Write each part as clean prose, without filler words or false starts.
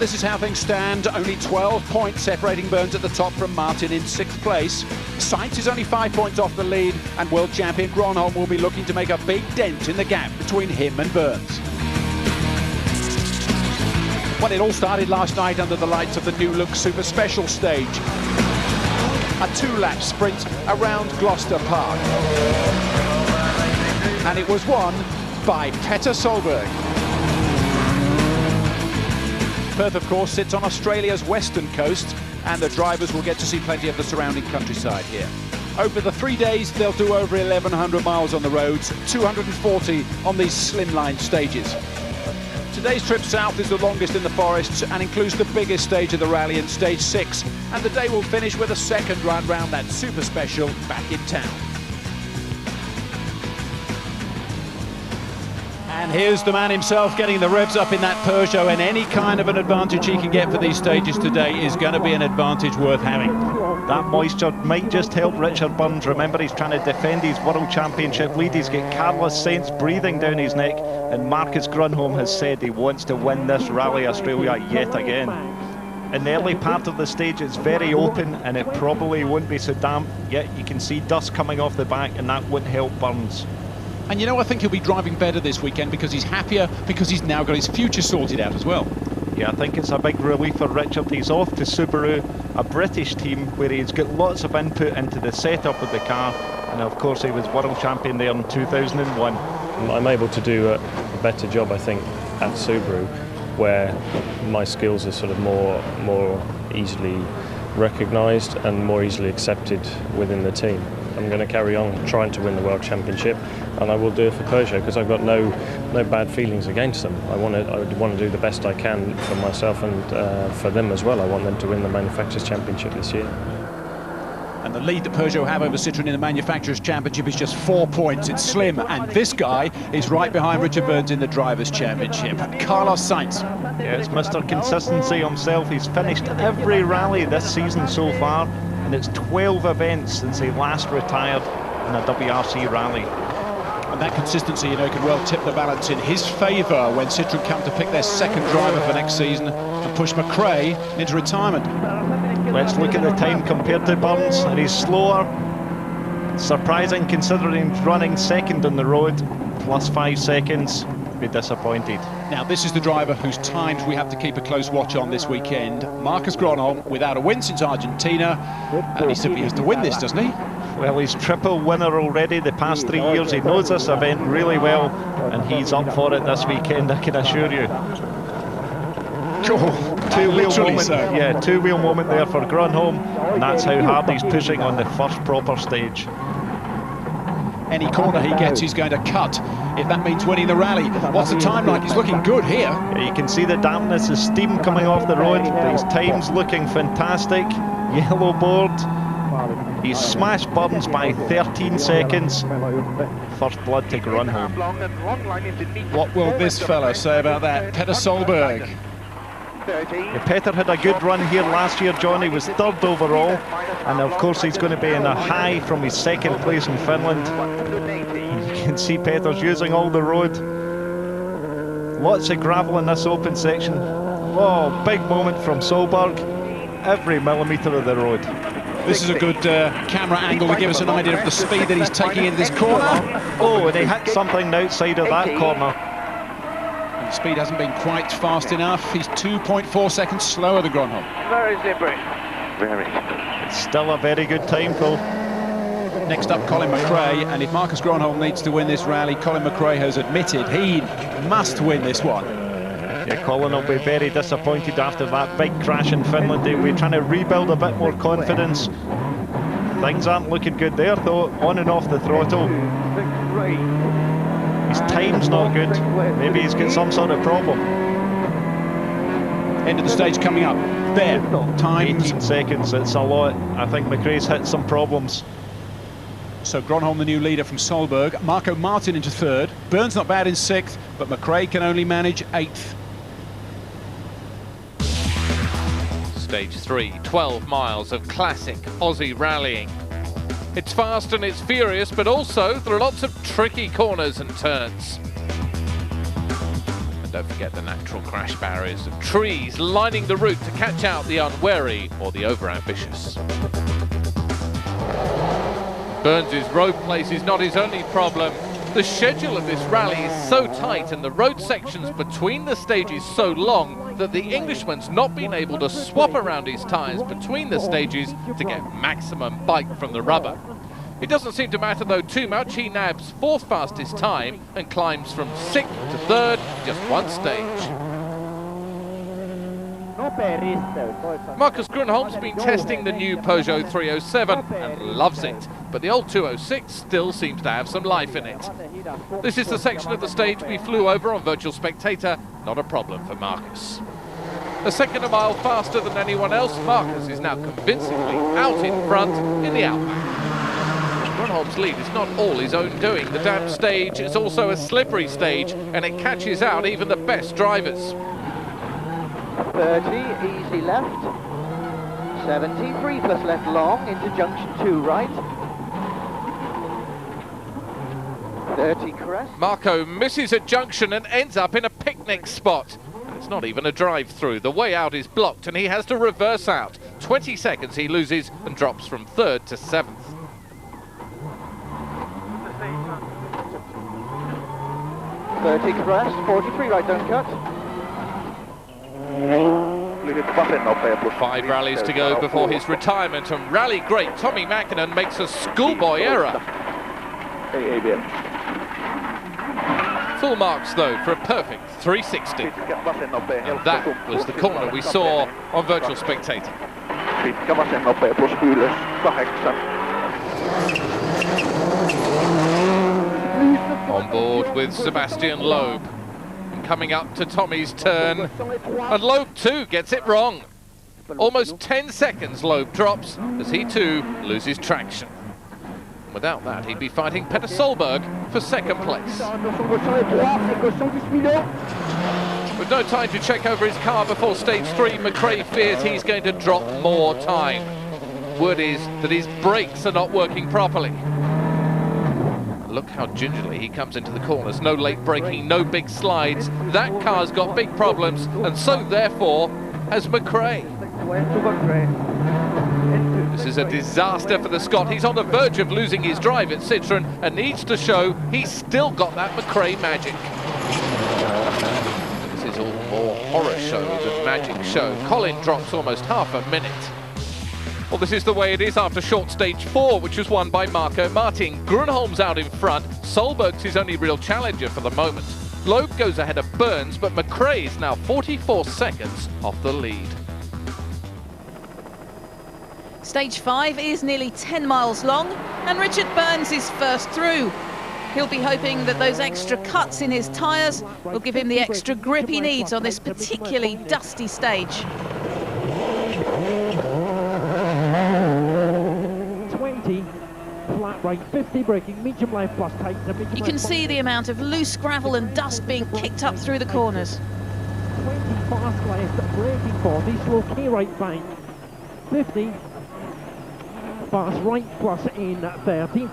this is how things stand. Only 12 points separating Burns at the top from Martin in 6th place. Sainz is only 5 points off the lead, and world champion Gronholm will be looking to make a big dent in the gap between him and Burns. Well, it all started last night under the lights of the new look Super Special stage. A 2-lap sprint around Gloucester Park. And it was won by Petter Solberg. Perth, of course, sits on Australia's western coast, and the drivers will get to see plenty of the surrounding countryside here. Over the 3 days, they'll do over 1,100 miles on the roads, 240 on these slimline stages. Today's trip south is the longest in the forests and includes the biggest stage of the rally in Stage 6, and the day will finish with a second run round that Super Special back in town. And here's the man himself getting the revs up in that Peugeot, and any kind of an advantage he can get for these stages today is going to be an advantage worth having. That moisture might just help Richard Burns. Remember, he's trying to defend his World Championship lead. He's got Carlos Sainz breathing down his neck, and Marcus Gronholm has said he wants to win this Rally Australia yet again. In the early part of the stage, it's very open and it probably won't be so damp, yet you can see dust coming off the back, and that wouldn't help Burns. And you know, I think he'll be driving better this weekend because he's happier, because he's now got his future sorted out as well. Yeah, I think it's a big relief for Richard. He's off to Subaru, a British team where he's got lots of input into the setup of the car, and of course he was world champion there in 2001. I'm able to do a better job, I think, at Subaru, where my skills are sort of more easily recognised and more easily accepted within the team. I'm going to carry on trying to win the World Championship, and I will do it for Peugeot because I've got no bad feelings against them. I want to do the best I can for myself and for them as well. I want them to win the Manufacturers' Championship this year. And the lead that Peugeot have over Citroën in the Manufacturers' Championship is just 4 points. It's slim, and this guy is right behind Richard Burns in the Drivers' Championship. Carlos Sainz. Yeah, it's Mr. Consistency himself. He's finished every rally this season so far, and it's 12 events since he last retired in a WRC rally. And that consistency, you know, could well tip the balance in his favour when Citroën come to pick their second driver for next season and push McRae into retirement. Let's look at the time compared to Burns, and he's slower. Surprising considering he's running second on the road, plus 5 seconds. Be disappointed. Now this is the driver whose times we have to keep a close watch on this weekend. Marcus Gronholm, without a win since Argentina, and he simply has to win this, doesn't he? Well, he's triple winner already the past 3 years. He knows this event really well, and he's up for it this weekend, I can assure you. Two-wheel moment, so. yeah, two-wheel moment there for Gronholm, and that's how hard he's pushing on the first proper stage. Any corner he gets, he's going to cut, if that means winning the rally. What's the time like? He's looking good here. Yeah, you can see the dampness, the steam coming off the road, but his time's looking fantastic. Yellow board. He's smashed Burns by 13 seconds. First blood to Gronholm. What will this fella say about that? Petter Solberg. Yeah, Petter had a good run here last year, John. He was third overall, and of course he's going to be in a high from his second place in Finland. You can see Petter's using all the road. Lots of gravel in this open section. Oh, big moment from Solberg. Every millimetre of the road. This is a good camera angle to give us an idea of the speed that he's taking into this corner. Oh, and he hit something outside of that corner. And the speed hasn't been quite fast enough. He's 2.4 seconds slower than Gronholm. Very slippery. Very. It's still a very good time, though. Next up, Colin McRae, and if Marcus Gronholm needs to win this rally, Colin McRae has admitted he must win this one. Yeah, Colin will be very disappointed after that big crash in Finland. They'll be trying to rebuild a bit more confidence. Things aren't looking good there, though, on and off the throttle. His time's not good. Maybe he's got some sort of problem. End of the stage coming up. There, times 18 seconds, it's a lot. I think McRae's hit some problems. So Gronholm, the new leader from Solberg. Marco Martin into third. Burns not bad in 6th, but McRae can only manage 8th. Stage 3, 12 miles of classic Aussie rallying. It's fast and it's furious, but also there are lots of tricky corners and turns. And Don't forget the natural crash barriers of trees lining the route to catch out the unwary or the overambitious. Burns' road place is not his only problem. The schedule of this rally is so tight and the road sections between the stages so long that the Englishman's not been able to swap around his tyres between the stages to get maximum bite from the rubber. It doesn't seem to matter though too much. He nabs 4th fastest time and climbs from 6th to 3rd, just one stage. Marcus Grönholm's been testing the new Peugeot 307 and loves it, but the old 206 still seems to have some life in it. This is the section of the stage we flew over on Virtual Spectator, not a problem for Marcus. A second a mile faster than anyone else, Marcus is now convincingly out in front in the Outback. Grönholm's lead is not all his own doing. The damp stage is also a slippery stage and it catches out even the best drivers. 30, easy left. 70, 3 plus left long into junction 2 right. 30 crest. Marco misses a junction and ends up in a picnic spot. It's not even a drive-through. The way out is blocked and he has to reverse out. 20 seconds he loses and drops from 3rd to 7th. 30 crest, 43 right, don't cut. 5 rallies to go before his retirement, and rally great Tommy Mäkinen makes a schoolboy error. Full marks though for a perfect 360. And that was the corner we saw on Virtual Spectator. On board with Sebastian Loeb. Coming up to Tommy's turn, and Loeb too gets it wrong. Almost 10 seconds Loeb drops as he too loses traction. Without that he'd be fighting Petter Solberg for 2nd place. With no time to check over his car before stage 3, McRae fears he's going to drop more time. Word is that his brakes are not working properly. Look how gingerly he comes into the corners. No late braking, no big slides. That car's got big problems, and so therefore has McRae. This is a disaster for the Scot. He's on the verge of losing his drive at Citroën and needs to show he's still got that McRae magic. This is all more horror show than magic show. Colin drops almost half a minute. Well, this is the way it is after short stage 4, which was won by Marco Martin. Grönholm's out in front. Solberg's his only real challenger for the moment. Loeb goes ahead of Burns, but McRae is now 44 seconds off the lead. Stage 5 is nearly 10 miles long, and Richard Burns is first through. He'll be hoping that those extra cuts in his tyres will give him the extra grip he needs on this particularly dusty stage. 20, flat right, 50 braking, medium left plus tight. You can see the amount of loose gravel and dust being kicked up through the corners. 20 fast left, braking 40, slow K right bank, 50, fast right plus in 30.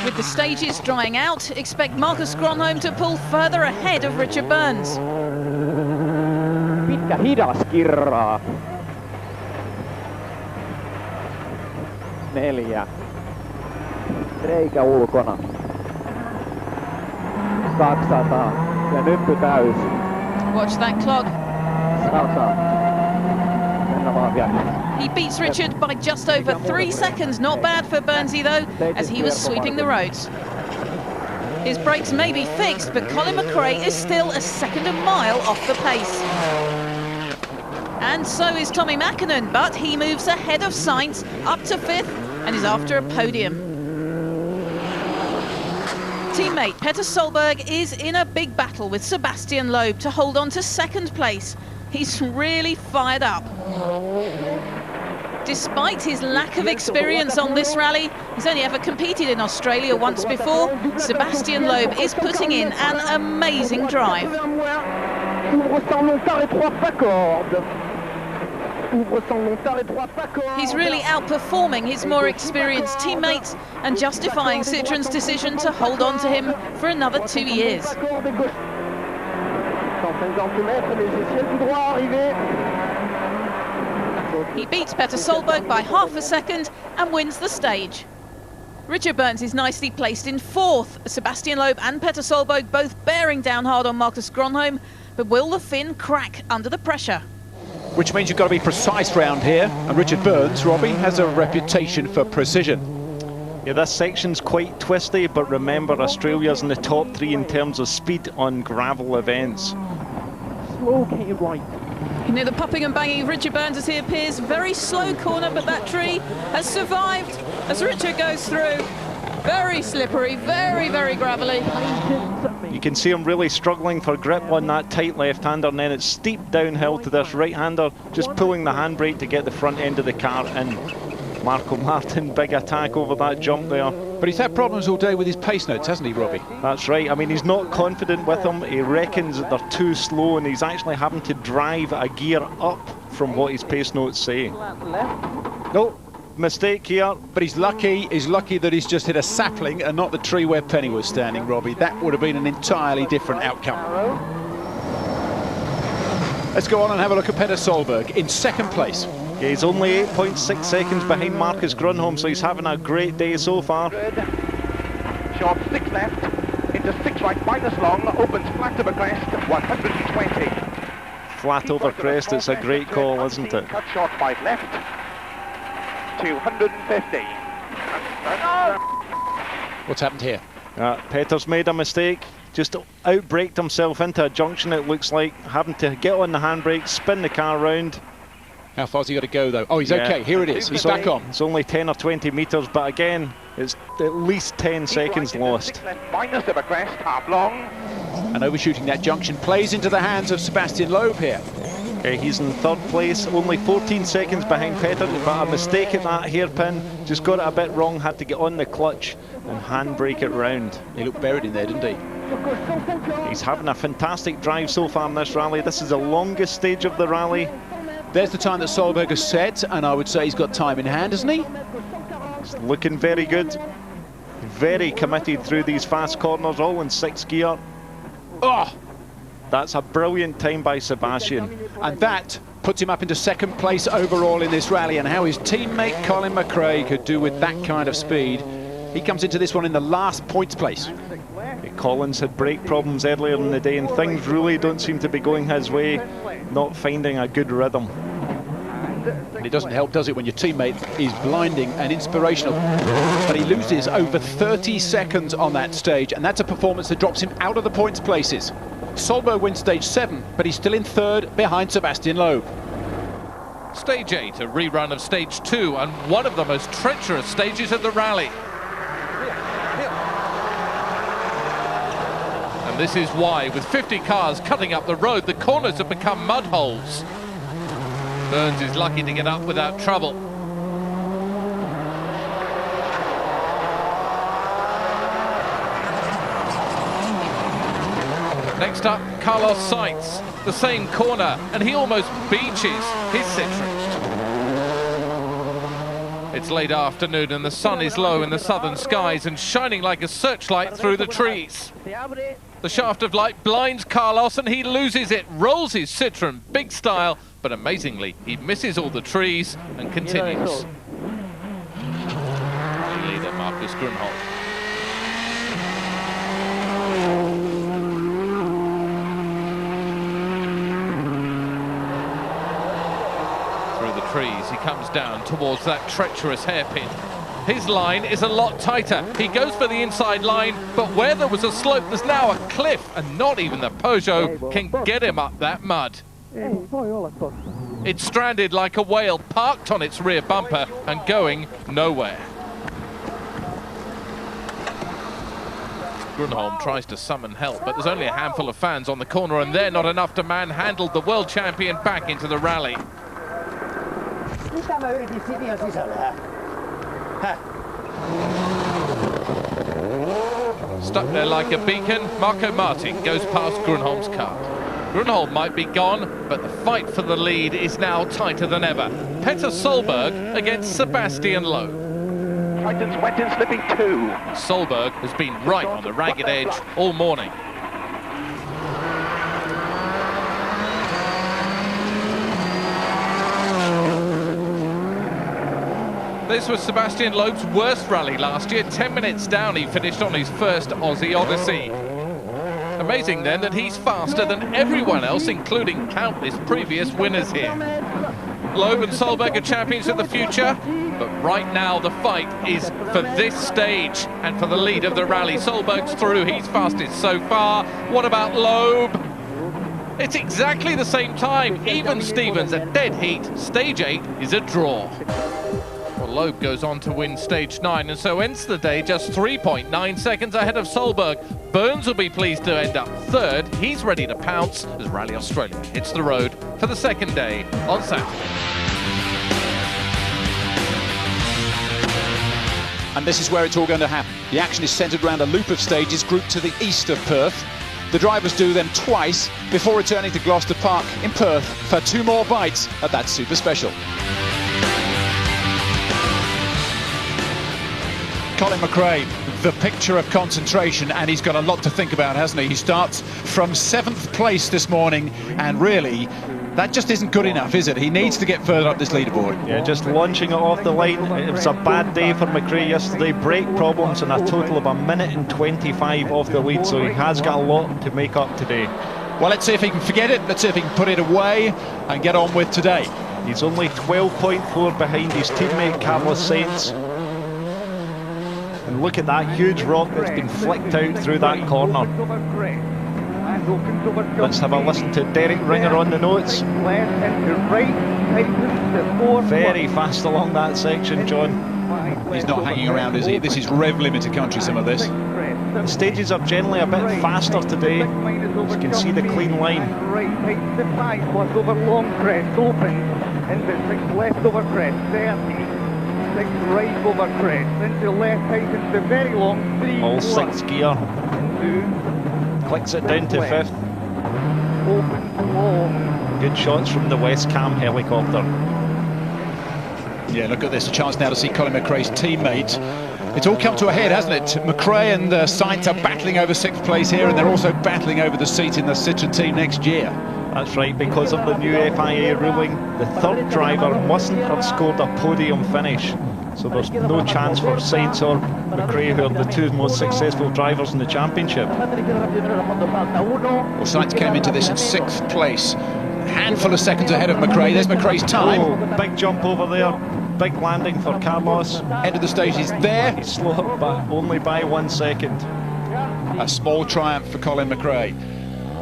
With the stages drying out, expect Marcus Grönholm to pull further ahead of Richard Burns. Pitkä hidas kirraa. 4. Reikä ulkona. 200. Ja nyppy täys. Watch that clock. 100. Mennä vaan vielä. He beats Richard by just over 3 seconds. Not bad for Burnsy though, as he was sweeping the roads. His brakes may be fixed, but Colin McRae is still a second a mile off the pace. And so is Tommy Mäkinen, but he moves ahead of Sainz up to 5th and is after a podium. Teammate Petter Solberg is in a big battle with Sebastian Loeb to hold on to 2nd place. He's really fired up. Despite his lack of experience on this rally, he's only ever competed in Australia once before. Sebastian Loeb is putting in an amazing drive. He's really outperforming his more experienced teammates and justifying Citroën's decision to hold on to him for another 2 years. He beats Petter Solberg by half a second and wins the stage. Richard Burns is nicely placed in fourth. Sebastian Loeb and Petter Solberg both bearing down hard on Marcus Gronholm, but will the Finn crack under the pressure? Which means you've got to be precise round here, and Richard Burns, Robbie, has a reputation for precision. Yeah, this section's quite twisty, but remember, Australia's in the top 3 in terms of speed on gravel events. Slow K right. You know, the popping and banging of Richard Burns as he appears. Very slow corner, but that tree has survived as Richard goes through. Very slippery, very, very gravelly. You can see him really struggling for grip on that tight left-hander, and then it's steep downhill to this right-hander, just pulling the handbrake to get the front end of the car in. Marco Martin, big attack over that jump there. But he's had problems all day with his pace notes, hasn't he, Robbie? That's right. I mean, he's not confident with them. He reckons that they're too slow, and he's actually having to drive a gear up from what his pace notes say. No, mistake here. But he's lucky that he's just hit a sapling and not the tree where Penny was standing, Robbie. That would have been an entirely different outcome. Let's go on and have a look at Petter Solberg in second place. Yeah, he's only 8.6 seconds behind Marcus Gronholm, so he's having a great day so far. Good. Short 6 left, into 6 right, minus long, opens flat over crest, 120. Flat over crest, it's a great call, isn't it? Cut short 5 left, 250. What's happened here? Petter's made a mistake, just outbraked himself into a junction, it looks like, having to get on the handbrake, spin the car round. How far's he got to go, though? Oh, he's okay. Here it is. He's back on. It's only 10 or 20 metres, but again, it's at least 10 seconds lost. Minus of a crest, half long. And overshooting that junction plays into the hands of Sebastian Loeb here. Okay, he's in third place, only 14 seconds behind Petter, but a mistake at that hairpin. Just got it a bit wrong, had to get on the clutch and handbrake it round. He looked buried in there, didn't he? He's having a fantastic drive so far in this rally. This is the longest stage of the rally. There's the time that Solberg has set, and I would say he's got time in hand, hasn't he? He's looking very good. Very committed through these fast corners, all in 6th gear. Oh! That's a brilliant time by Sebastian. And that puts him up into second place overall in this rally, and how his teammate Colin McRae could do with that kind of speed. He comes into this one in the last points place. Collins had brake problems earlier in the day, and things really don't seem to be going his way, not finding a good rhythm. And it doesn't help, does it, when your teammate is blinding and inspirational. But he loses over 30 seconds on that stage, and that's a performance that drops him out of the points places. Solberg wins stage 7, but he's still in third behind Sebastian Loeb. Stage 8, a rerun of stage 2, and one of the most treacherous stages of the rally. And this is why, with 50 cars cutting up the road, the corners have become mud holes. Burns is lucky to get up without trouble. Next up, Carlos Sainz, the same corner, and he almost beaches his Citroën. It's late afternoon and the sun is low in the southern skies and shining like a searchlight through the trees. The shaft of light blinds Carlos and he loses it, rolls his Citroën, big style, but amazingly, he misses all the trees and continues. Leader Marcus Gronholm. Trees, he comes down towards that treacherous hairpin. His line is a lot tighter. He goes for the inside line, but where there was a slope, there's now a cliff, and not even the Peugeot can get him up that mud. It's stranded like a whale, parked on its rear bumper and going nowhere. Gronholm tries to summon help, but there's only a handful of fans on the corner, and they're not enough to manhandle the world champion back into the rally. Stuck there like a beacon, Marco Martin goes past Gronholm's car. Gronholm might be gone, but the fight for the lead is now tighter than ever. Petter Solberg against Sebastian Loeb. Titans went in slipping 2. Solberg has been right on the ragged edge all morning. This was Sebastian Loeb's worst rally last year. 10 minutes down, he finished on his first Aussie Odyssey. Amazing then that he's faster than everyone else, including countless previous winners here. Loeb and Solberg are champions of the future, but right now the fight is for this stage and for the lead of the rally. Solberg's through, he's fastest so far. What about Loeb? It's exactly the same time. Even Stevens, a dead heat. Stage 8 is a draw. Well, Loeb goes on to win stage 9 and so ends the day just 3.9 seconds ahead of Solberg. Burns will be pleased to end up third. He's ready to pounce as Rally Australia hits the road for the second day on Saturday. And this is where it's all going to happen. The action is centred around a loop of stages grouped to the east of Perth. The drivers do them twice before returning to Gloucester Park in Perth for 2 more bites at that super special. Colin McRae, the picture of concentration, and he's got a lot to think about, hasn't he? He starts from 7th place this morning, and really, that just isn't good enough, is it? He needs to get further up this leaderboard. Yeah, just launching it off the line. It was a bad day for McRae yesterday. Brake problems and a total of 1 minute and 25 off the lead, so he has got a lot to make up today. Well, let's see if he can forget it. Let's see if he can put it away and get on with today. He's only 12.4 behind his teammate Carlos Sainz. And look at that huge rock that's been flicked out through that corner. Let's have a listen to Derek Ringer on the notes. Very fast along that section, John. He's not hanging around, is he? This is rev limited country, some of this. The stages are generally a bit faster today. As you can see the clean line. Right, tight to 5 plus over long crest, open into 6 left over crest, 30. 6 right over crest, into left height into very long, 3, all 4, 6 gear. 2, clicks it down to 5th. Open to long. Good shots from the West Cam helicopter. Yeah, look at this, a chance now to see Colin McRae's teammate. It's all come to a head, hasn't it? McRae and Sainz are battling over 6th place here, and they're also battling over the seat in the Citroën team next year. That's right, because of the new FIA ruling, the 3rd driver mustn't have scored a podium finish. So there's no chance for Sainz or McRae, who are the 2 most successful drivers in the championship. Well, Sainz came into this in 6th place. A handful of seconds ahead of McRae. There's McRae's time. Oh, big jump over there. Big landing for Carlos. End of the stage, he's there. He's slowed but only by 1 second. A small triumph for Colin McRae.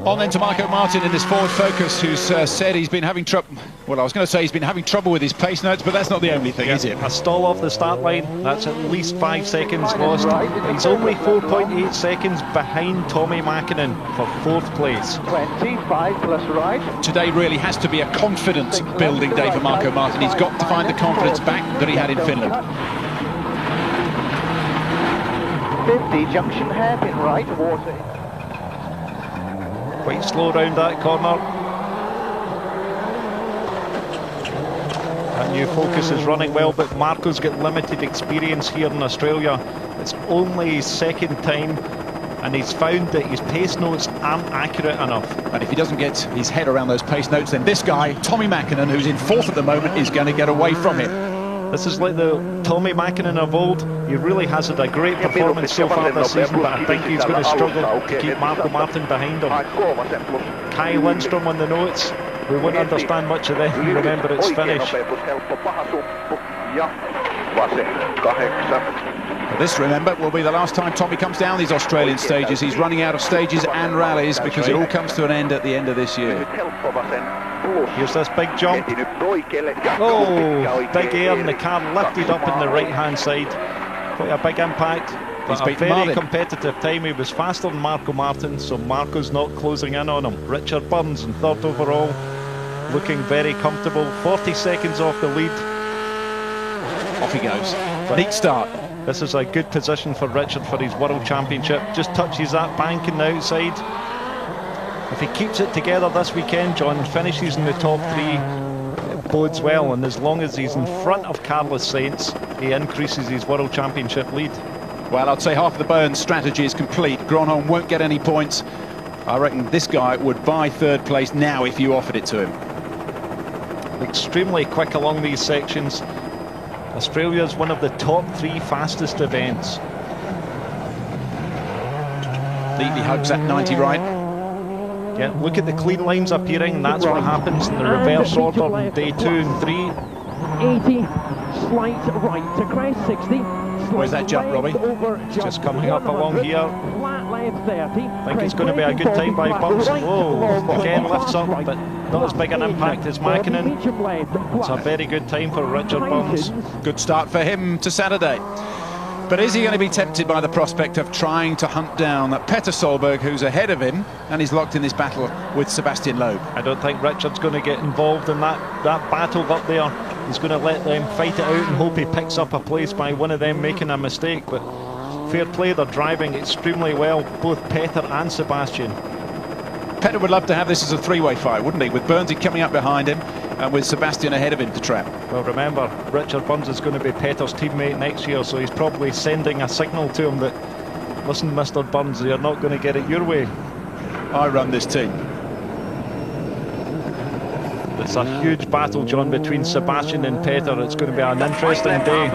On then to Marco Martin in this Ford Focus, who's said he's been having trouble. Well, I was going to say he's been having trouble with his pace notes, but that's not the only thing, is it? A stall off the start line, that's at least 5 seconds lost. He's only 4.8 seconds behind Tommy Mäkinen for 4th place. 25 plus right. Today really has to be a confidence building day for Marco Martin. He's got to find the confidence back that he had in Finland. 50 junction hairpin right, water. Quite slow round that corner. That new Focus is running well, but Marco's got limited experience here in Australia. It's only his 2nd time, and he's found that his pace notes aren't accurate enough. And if he doesn't get his head around those pace notes, then this guy, Tommy Mäkinen, who's in 4th at the moment, is going to get away from him. This is like the Tommy Mäkinen of old. He really has had a great performance so far this season, but I think he's going to struggle to keep Marco Martin behind him. Kai Lindstrom on the notes. We won't understand much of this. Remember, it's finish. This, remember, will be the last time Tommy comes down these Australian stages. He's running out of stages and rallies because it all comes to an end at the end of this year. Here's this big jump. Oh, big air, and the car lifted up in the right-hand side. Quite a big impact. But a very competitive time. He was faster than Marco Martin, so Marco's not closing in on him. Richard Burns in 3rd overall, looking very comfortable. 40 seconds off the lead. Off he goes. Neat start. This is a good position for Richard for his World Championship. Just touches that bank on the outside. If he keeps it together this weekend, John, finishes in the top 3, it bodes well. And as long as he's in front of Carlos Sainz, he increases his World Championship lead. Well, I'd say half of the Burns strategy is complete. Gronholm won't get any points. I reckon this guy would buy 3rd place now if you offered it to him. Extremely quick along these sections. Australia is one of the top 3 fastest events. Neatly hugs that 90 right. Yeah, look at the clean lines appearing, and that's what happens in the reverse order on day 2 and 3. 80, slight right to crest, 60. Where's that jump, Robbie? It's just coming up along here. Flat left 30. I think it's going to be a good time by Bumps. Whoa, again lifts up, but not as big an impact as Mäkinen. It's a very good time for Richard Burns. Good start for him to Saturday. But is he going to be tempted by the prospect of trying to hunt down Petter Solberg, who's ahead of him, and he's locked in this battle with Sebastian Loeb? I don't think Richard's going to get involved in that battle up there. He's going to let them fight it out and hope he picks up a place by one of them making a mistake. But fair play, they're driving extremely well, both Petter and Sebastian. Petter would love to have this as a three-way fight, wouldn't he? With Burnsy coming up behind him and with Sebastian ahead of him to trap. Well, remember, Richard Burns is going to be Petter's teammate next year, so he's probably sending a signal to him that, listen, Mr. Burns, you're not going to get it your way. I run this team. It's a huge battle, John, between Sebastian and Petter. It's going to be an interesting day.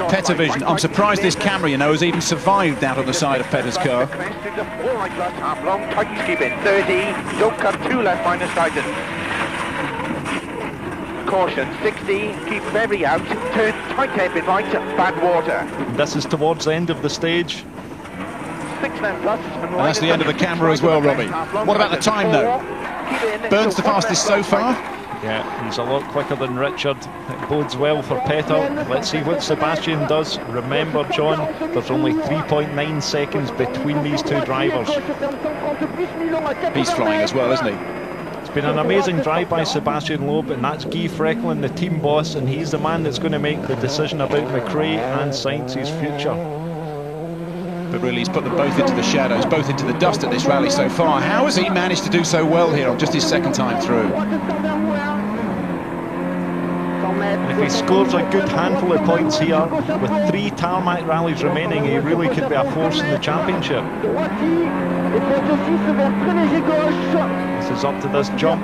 Petter vision. I'm surprised this camera, you know, has even survived out on the side of Petter's car. 30, don't cut 2 left minus tighten. Caution, 60, keep very out, turn tight hairpin right, bad water. This is towards the end of the stage. 6 left plus. And that's the end of the camera as well, Robbie. What about the time, though? Burns the fastest so far? Yeah, he's a lot quicker than Richard. It bodes well for Petter. Let's see what Sebastian does. Remember, John, there's only 3.9 seconds between these two drivers. He's flying as well, isn't he? It's been an amazing drive by Sebastian Loeb, and that's Guy Frecklin, the team boss, and he's the man that's going to make the decision about McRae and Sainz's future. But really, he's put them both into the shadows, both into the dust at this rally so far. How has he managed to do so well here on just his second time through? And if he scores a good handful of points here, with 3 tarmac rallies remaining, he really could be a force in the championship. This is up to this jump.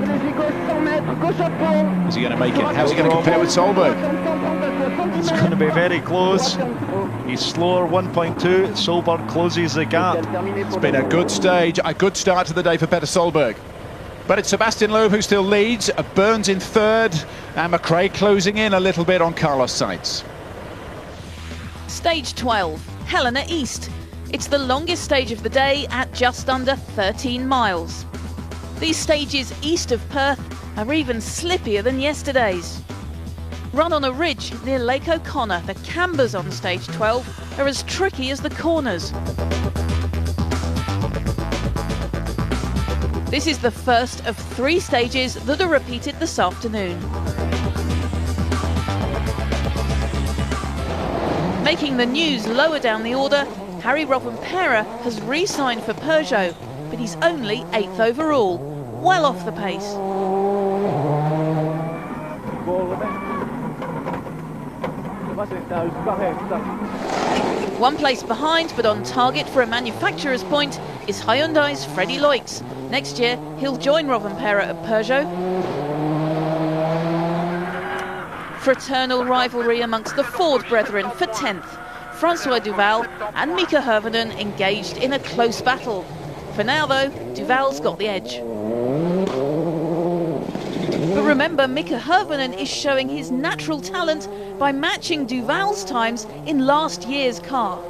Is he going to make it? How's he going to compare with Solberg? It's going to be very close. He's slower, 1.2. Solberg closes the gap. It's been a good stage, a good start to the day for Petter Solberg. But it's Sebastian Loeb who still leads, Burns in third, and McRae closing in a little bit on Carlos Sainz. Stage 12, Helena East. It's the longest stage of the day at just under 13 miles. These stages east of Perth are even slippier than yesterday's. Run on a ridge near Lake O'Connor, the cambers on stage 12 are as tricky as the corners. This is the first of 3 stages that are repeated this afternoon. Making the news lower down the order, Harry Rovanperä has re-signed for Peugeot, but he's only 8th overall, well off the pace. One place behind, but on target for a manufacturer's point, is Hyundai's Freddie Loix. Next year, he'll join Rovanperä at Peugeot. Fraternal rivalry amongst the Ford brethren for 10th. Francois Duval and Mika Hirvonen engaged in a close battle. For now, though, Duval's got the edge. But remember, Mika Hirvonen is showing his natural talent by matching Duval's times in last year's car.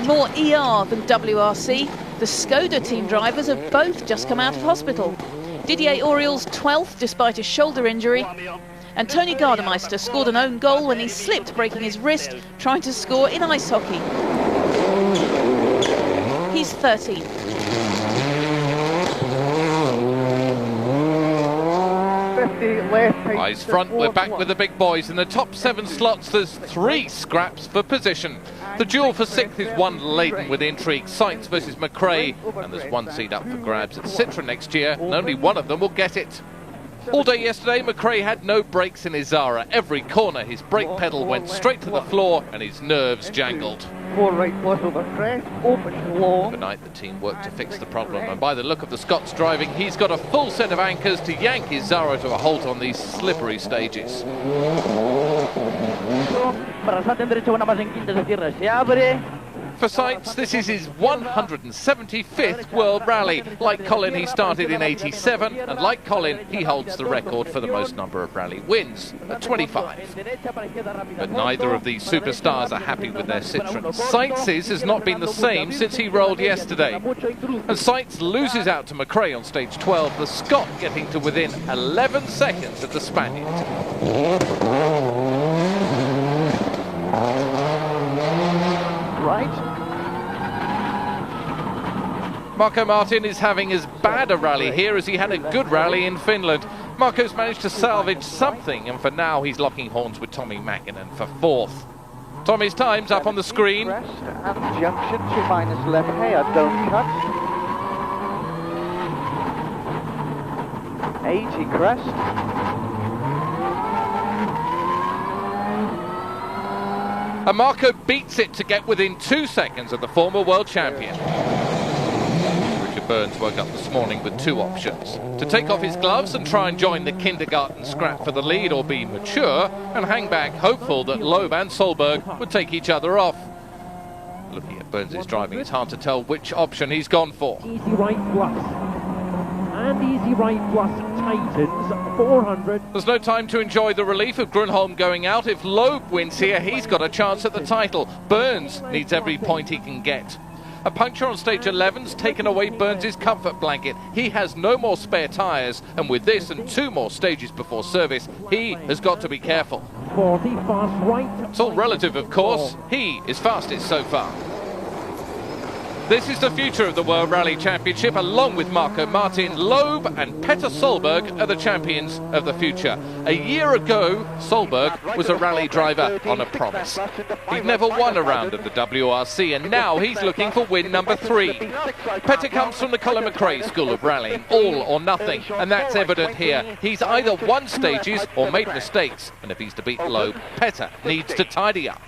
More ER than WRC, the Skoda team drivers have both just come out of hospital. Didier Auriol's 12th despite a shoulder injury, and Tony Gardemeister scored an own goal when he slipped, breaking his wrist trying to score in ice hockey. He's 13th. Eyes front, we're back with the big boys. In the top 7 slots, there's 3 scraps for position. The duel for 6th is one laden with intrigue. Sainz versus McRae, and there's 1 seat up for grabs at Citroën next year, and only one of them will get it. All day yesterday, McRae had no brakes in his Zara. Every corner, his brake pedal went straight to the floor, and his nerves jangled. 4 right plus over crest, opens long. Overnight the team worked to fix the problem, and by the look of the Scots driving, he's got a full set of anchors to yank his Zara to a halt on these slippery stages. For Seitz, this is his 175th World Rally. Like Colin, he started in '87, and like Colin, he holds the record for the most number of rally wins, at 25. But neither of these superstars are happy with their Citroën. Seitz's has not been the same since he rolled yesterday. And Seitz loses out to McRae on stage 12, the Scot getting to within 11 seconds of the Spaniard. Right. Marco Martin is having as bad a rally here as he had a good rally in Finland. Marco's managed to salvage something, and for now he's locking horns with Tommy Mäkinen for 4th. Tommy's time's up on the screen. Crest and junction to minus left hair, don't cut. 80 crest. And Marco beats it to get within 2 seconds of the former world champion. Richard Burns woke up this morning with 2 options: to take off his gloves and try and join the kindergarten scrap for the lead, or be mature and hang back, hopeful that Loeb and Solberg would take each other off. Looking at Burns' driving, it's hard to tell which option he's gone for. Easy right plus. And easy right plus tightens 400. There's no time to enjoy the relief of Grönholm going out. If Loeb wins here, he's got a chance at the title. Burns needs every point he can get. A puncture on stage 11's taken away Burns' comfort blanket. He has no more spare tyres, and with this and 2 more stages before service, he has got to be careful. 40 fast right. It's all relative, of course. He is fastest so far. This is the future of the World Rally Championship. Along with Marco Martin, Loeb and Petter Solberg are the champions of the future. A year ago, Solberg was a rally driver on a promise. He'd never won a round of the WRC, and now he's looking for win number 3. Petter comes from the Colin McRae School of Rallying, all or nothing, and that's evident here. He's either won stages or made mistakes, and if he's to beat Loeb, Petter needs to tidy up.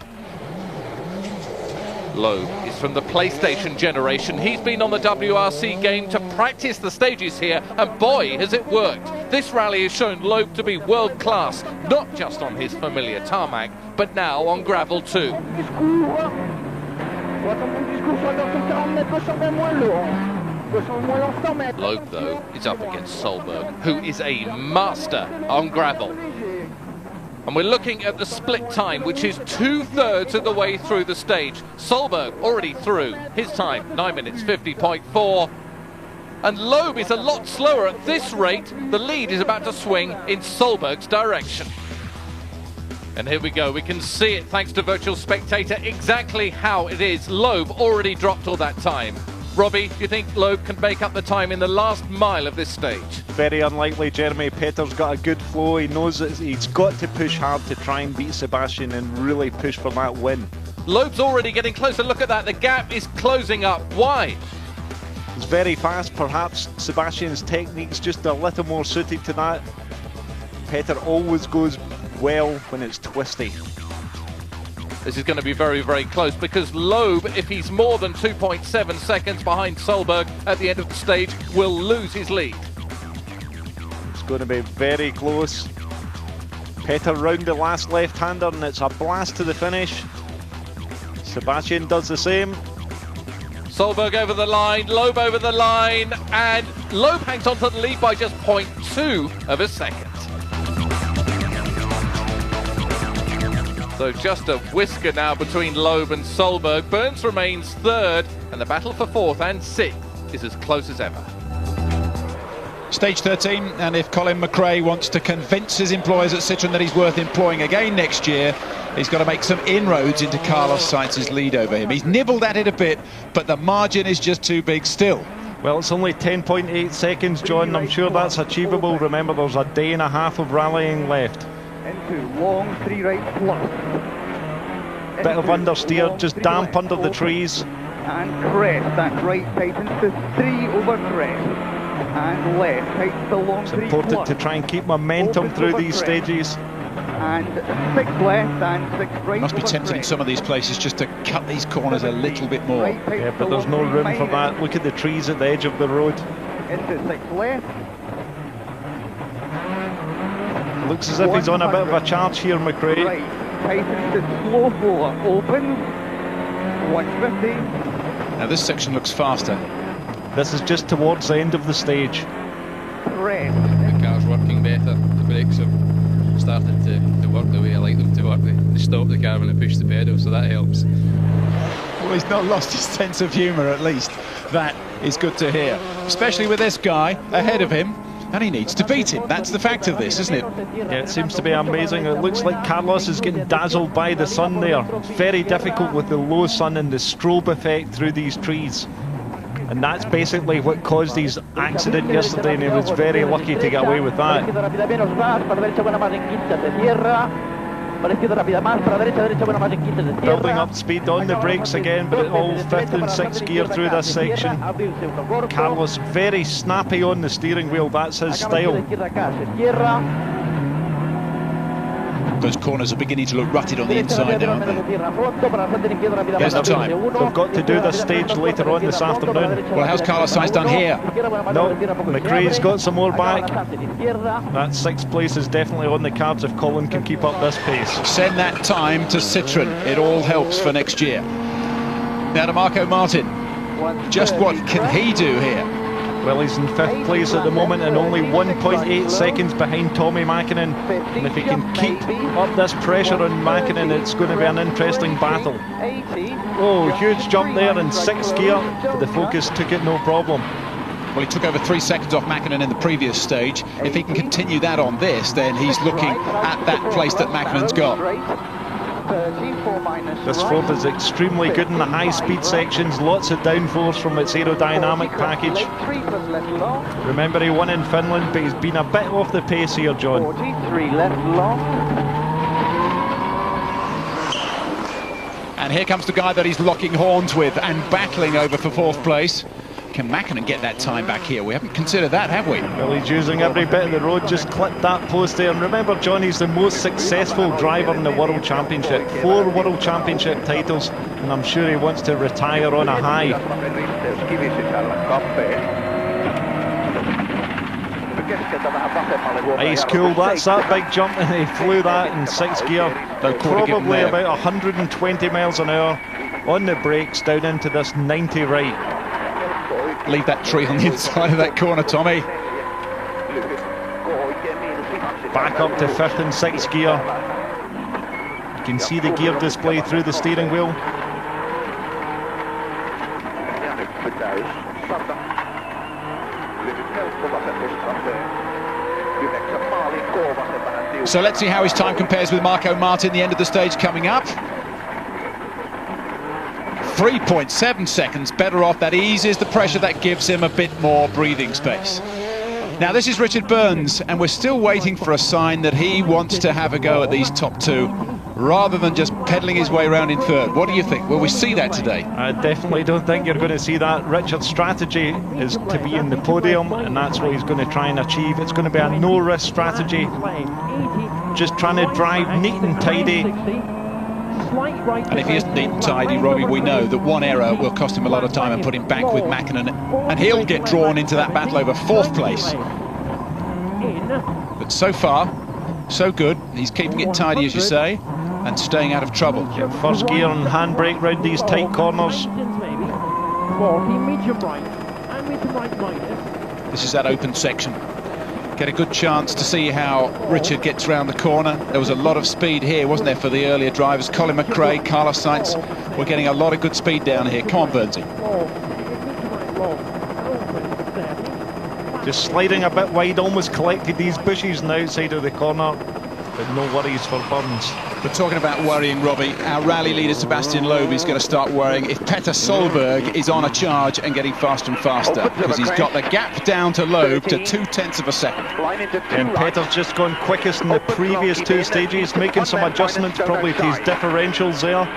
Loeb is from the PlayStation generation. He's been on the WRC game to practice the stages here, and boy, has it worked. This rally has shown Loeb to be world class, not just on his familiar tarmac, but now on gravel too. Loeb, though, is up against Solberg, who is a master on gravel. And we're looking at the split time, which is 2/3 of the way through the stage. Solberg already through. His time, 9 minutes 50.4. And Loeb is a lot slower at this rate. The lead is about to swing in Solberg's direction. And here we go. We can see it, thanks to Virtual Spectator, exactly how it is. Loeb already dropped all that time. Robbie, do you think Loeb can make up the time in the last mile of this stage? Very unlikely, Jeremy. Petter's got a good flow. He knows that he's got to push hard to try and beat Sebastian and really push for that win. Loeb's already getting closer. Look at that. The gap is closing up. Why? He's very fast. Perhaps Sebastian's technique's just a little more suited to that. Petter always goes well when it's twisty. This is going to be very, very close, because Loeb, if he's more than 2.7 seconds behind Solberg at the end of the stage, will lose his lead. It's going to be very close. Petter round the last left-hander, and it's a blast to the finish. Sebastian does the same. Solberg over the line, Loeb over the line, and Loeb hangs on to the lead by just 0.2 of a second. So just a whisker now between Loeb and Solberg. Burns remains 3rd, and the battle for 4th and 6th is as close as ever. Stage 13, and if Colin McRae wants to convince his employers at Citroën that he's worth employing again next year, he's got to make some inroads into Carlos Seitz's lead over him. He's nibbled at it a bit, but the margin is just too big still. Well, it's only 10.8 seconds, John. I'm sure that's achievable. Remember, there's a day and a half of rallying left. Into long 3 right plus. Bit of understeer, just damp under the trees. And crest, that right tightens to 3 over crest. And left tightens to long 3 plus. It's important to try and keep momentum through these stages. and 6 left and 6 right. Must be tempting some of these places just to cut these corners a little bit more. Yeah, but there's no room for that. Look at the trees at the edge of the road. Into 6 left. Looks as if he's on a bit of a charge here, McRae. Right, tightens to slow floor, opens, 150. Now this section looks faster. This is just towards the end of the stage. Crest. The car's working better, the brakes have started to work the way I like them to work. They stop the car when I push the pedal, so that helps. Well, he's not lost his sense of humour, at least. That is good to hear. Especially with this guy ahead of him, and he needs to beat him. That's the fact of this, isn't it? Yeah, it seems to be amazing. It looks like Carlos is getting dazzled by the sun there. Very difficult with the low sun and the strobe effect through these trees. And that's basically what caused his accident yesterday, and he was very lucky to get away with that. Building up speed on the brakes again, but all 5th and 6th gear through this section. Carlos very snappy on the steering wheel, that's his style. Those corners are beginning to look rutted on the inside now, aren't they? Here's the time. We've got to do this stage later on this afternoon. Well, how's Carlos Sainz done here? No, McRae's got some more back. That 6th place is definitely on the cards if Colin can keep up this pace. Send that time to Citroën. It all helps for next year. Now to Marco Martin. Just what can he do here? Well, he's in 5th place at the moment and only 1.8 seconds behind Tommy Mäkinen. And if he can keep up this pressure on Mäkinen, it's going to be an interesting battle. Oh, huge jump there in 6th gear, but the Focus took it no problem. Well, he took over 3 seconds off Mäkinen in the previous stage. If he can continue that on this, then he's looking at that place that Mäkinen's got. This Ford is extremely good in the high-speed sections, lots of downforce from its aerodynamic package. Remember, he won in Finland, but he's been a bit off the pace here, John. 43 left long. And here comes the guy that he's locking horns with and battling over for 4th place. Can Mäkinen get that time back here? We haven't considered that, have we? Well, he's using every bit of the road, just clipped that post there. And remember, John, he's the most successful driver in the World Championship. 4 World Championship titles, and I'm sure he wants to retire on a high. Ice cool, that's that big jump, and he flew that in 6th gear. Probably about 120 miles an hour on the brakes down into this 90 right. Leave that tree on the inside of that corner, Tommy. Back up to 5th and 6th gear. You can see the gear display through the steering wheel. So let's see how his time compares with Marco Martin, the end of the stage coming up. 3.7 seconds better off. That eases the pressure, that gives him a bit more breathing space. Now this is Richard Burns, and we're still waiting for a sign that he wants to have a go at these top 2 rather than just peddling his way around in 3rd. What do you think? Will we see that today? I definitely don't think you're going to see that. Richard's strategy is to be in the podium, and that's what he's going to try and achieve. It's going to be a no-risk strategy, just trying to drive neat and tidy. And if he isn't neat and tidy, Robbie, we know that one error will cost him a lot of time and put him back with Mäkinen, and he'll get drawn into that battle over 4th place. But so far, so good. He's keeping it tidy, as you say, and staying out of trouble. Yeah, 1st gear and handbrake round these tight corners. This is that open section. Get a good chance to see how Richard gets round the corner. There was a lot of speed here, wasn't there, for the earlier drivers? Colin McRae, Carlos Sainz, we're getting a lot of good speed down here. Come on, Burnsy. Just sliding a bit wide, almost collected these bushes on the outside of the corner, but no worries for Burns. But talking about worrying, Robbie, our rally leader Sebastian Loeb is going to start worrying if Petter Solberg is on a charge and getting faster and faster, because he's got the gap down to Loeb to 0.2 of a second. And Petter's just gone quickest in the previous 2 stages, making some adjustments probably to his differentials there.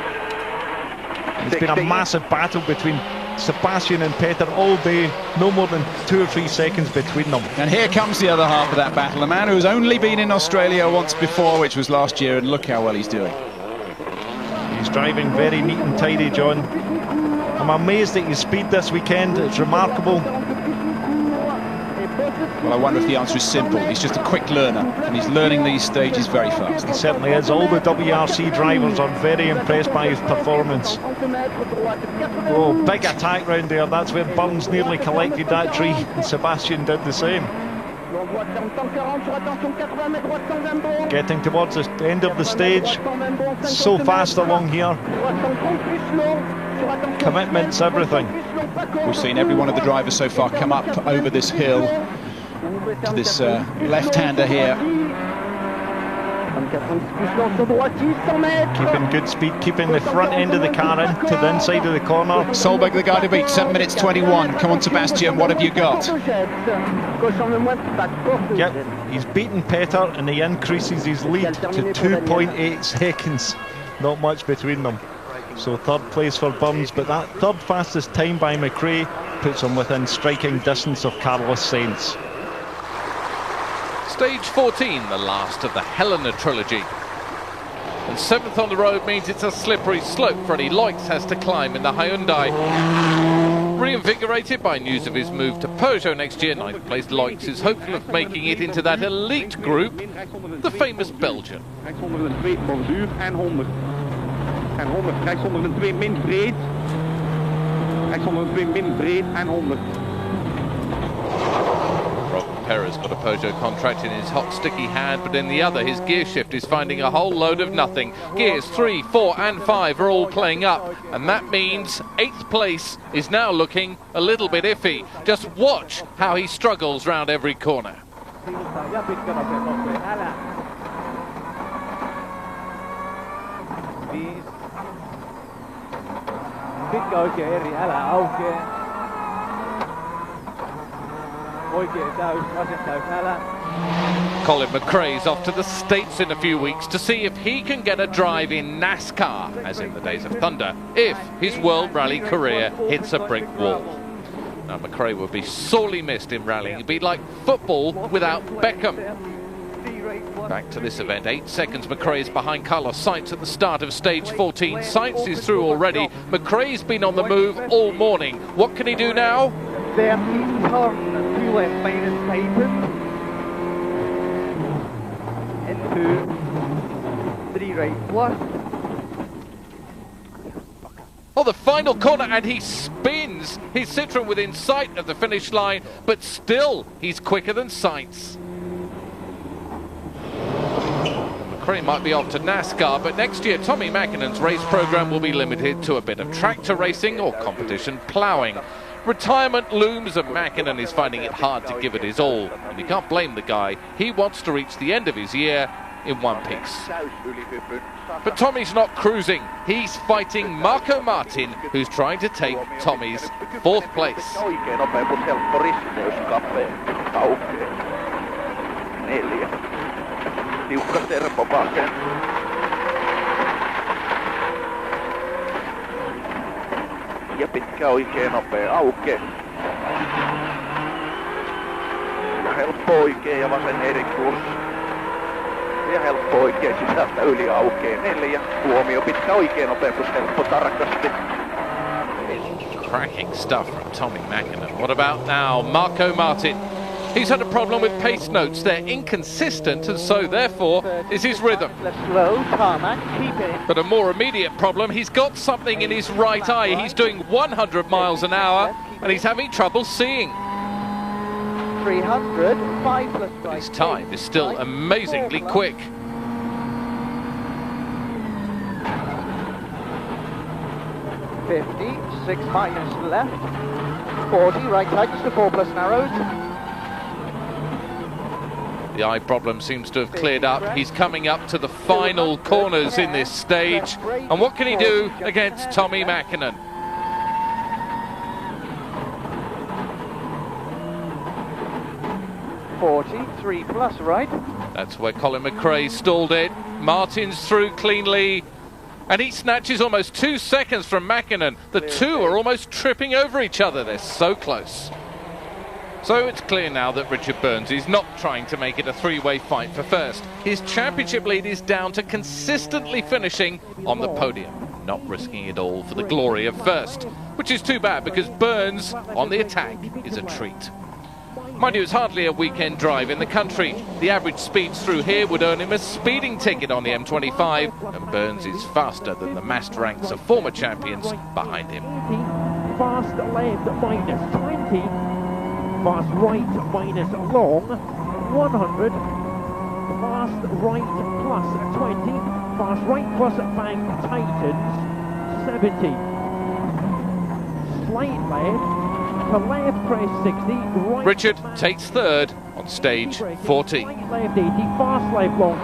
It's been a massive battle between Sebastian and Peter all day, no more than 2 or 3 seconds between them. And here comes the other half of that battle, a man who's only been in Australia once before, which was last year, and look how well he's doing. He's driving very neat and tidy, John. I'm amazed at his speed this weekend. It's remarkable. Well, I wonder if the answer is simple. He's just a quick learner, and he's learning these stages very fast. He certainly is. All the WRC drivers are very impressed by his performance. Oh, big attack round there. That's where Burns nearly collected that tree, and Sebastian did the same. Getting towards the end of the stage. So fast along here. Commitment's everything. We've seen every one of the drivers so far come up over this hill to this left-hander here. Keeping good speed, keeping the front end of the car in to the inside of the corner. Solberg the guy to beat, 7 minutes 21. Come on, Sebastian, what have you got? Yep, he's beaten Peter and he increases his lead to 2.8 seconds. Not much between them. So 3rd place for Burns, but that 3rd fastest time by McRae puts him within striking distance of Carlos Sainz. Stage 14, the last of the Helena trilogy. And 7th on the road means it's a slippery slope Freddie Loix has to climb in the Hyundai. Reinvigorated by news of his move to Peugeot next year, 9th place Loix is hopeful of making it into that elite group, the famous Belgian. En 100, rechts 102 min breed. Rechts 102 min breed en 100. Robert Perez got a Peugeot contract in his hot sticky hand, but in the other his gear shift is finding a whole load of nothing. Gears 3, 4 and 5 are all playing up, and that means 8th place is now looking a little bit iffy. Just watch how he struggles round every corner. Pitkä oikein eri, älä aukee. Oikein täys, vasen täys, älä. Colin McRae's off to the States in a few weeks to see if he can get a drive in NASCAR, as in the days of thunder, if his World Rally career hits a brick wall. Now McRae will be sorely missed in rallying. It'd be like football without Beckham. Back to this event, 8 seconds McRae is behind Carlos Sainz at the start of stage 14. Sainz is through already. McRae's been on the move all morning. What can he do now? 30 turn, 2 left minus tighten. Into 3 right plus. Oh, the final corner, and he spins. His Citroen within sight of the finish line, but still he's quicker than Sainz. McRae might be off to NASCAR, but next year Tommy Mackinnon's race programme will be limited to a bit of tractor racing or competition ploughing. Retirement looms and Mackinnon is finding it hard to give it his all, and you can't blame the guy. He wants to reach the end of his year in one piece. But Tommy's not cruising. He's fighting Marco Martin, who's trying to take Tommy's 4th place. Tiukka serpo vasen. Ja pitkä oikein nopea auke. Ja helppo oikein ja vasen eri kurssi. Ja helppo oikein sisältä yli aukeaa 4. Huomio pitkä oikein nopeus helppo tarkasti. Cracking stuff from Tommy Mackinnon. What about now? Marco Martin. He's had a problem with pace notes. They're inconsistent, and so therefore is his rhythm. But a more immediate problem, he's got something in his right eye. He's doing 100 miles an hour and he's having trouble seeing. 300, 5 plus 5. His time is still amazingly quick. $50, 6 minus left. 40, right tightens to 4 plus narrows. The eye problem seems to have cleared up. He's coming up to the final corners in this stage. And what can he do against Tommy Mackinnon? $43 plus right. That's where Colin McRae stalled it. Martin's through cleanly. And he snatches almost 2 seconds from Mäkinen. The two are almost tripping over each other. They're so close. So it's clear now that Richard Burns is not trying to make it a three-way fight for first. His championship lead is down to consistently finishing on the podium, not risking it all for the glory of first, which is too bad because Burns on the attack is a treat. Mind you, it's hardly a weekend drive in the country. The average speeds through here would earn him a speeding ticket on the M25, and Burns is faster than the massed ranks of former champions behind him. Fast left minus 20, fast right minus long, 100, fast right plus 20, fast right plus bank tightens, 70, slight left, to left press 60, right. Richard takes third on stage 14. Left 80, fast left long.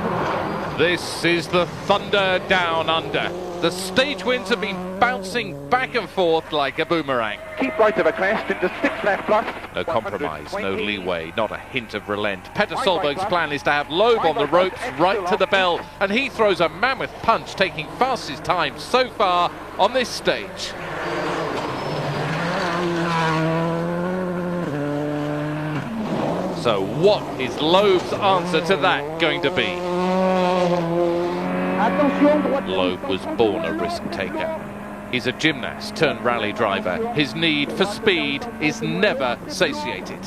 This is the Thunder Down Under. The stage winds have been bouncing back and forth like a boomerang. Keep right of a crest into 6 left plus. No compromise, no leeway, not a hint of relent. Petter Solberg's plan is to have Loeb on the ropes right to the bell, and he throws a mammoth punch, taking fastest time so far on this stage. So what is Loeb's answer to that going to be? Loeb was born a risk taker. He's a gymnast turned rally driver. His need for speed is never satiated.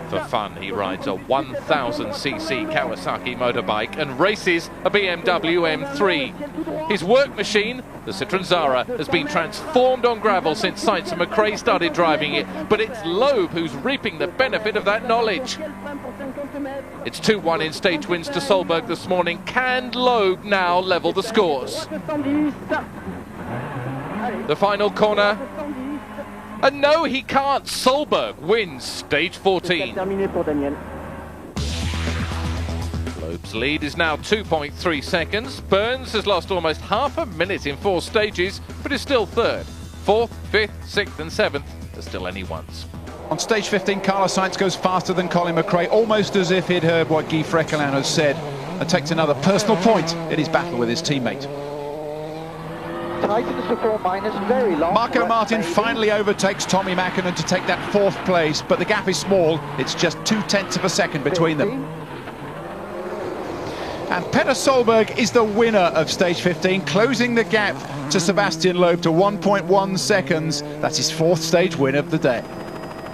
For fun, he rides a 1000cc Kawasaki motorbike and races a BMW M3. His work machine, the Citroën Zara, has been transformed on gravel since Sainz and McRae started driving it, but it's Loeb who's reaping the benefit of that knowledge. It's 2-1 in stage wins to Solberg this morning. Can Loeb now level the scores? The final corner. And no, he can't. Solberg wins stage 14. Loeb's lead is now 2.3 seconds. Burns has lost almost half a minute in 4 stages, but is still third. 4th, 5th, 6th and 7th are still anyone's. On stage 15, Carlos Sainz goes faster than Colin McRae, almost as if he'd heard what Guy Freckelin has said, and takes another personal point in his battle with his teammate. Tightens to 4 minus, very long. Marco Martin finally overtakes Tommy Mäkinen to take that 4th place, but the gap is small. It's just 0.2 of a second between them. And Petter Solberg is the winner of stage 15, closing the gap to Sebastian Loeb to 1.1 seconds. That's his 4th stage win of the day.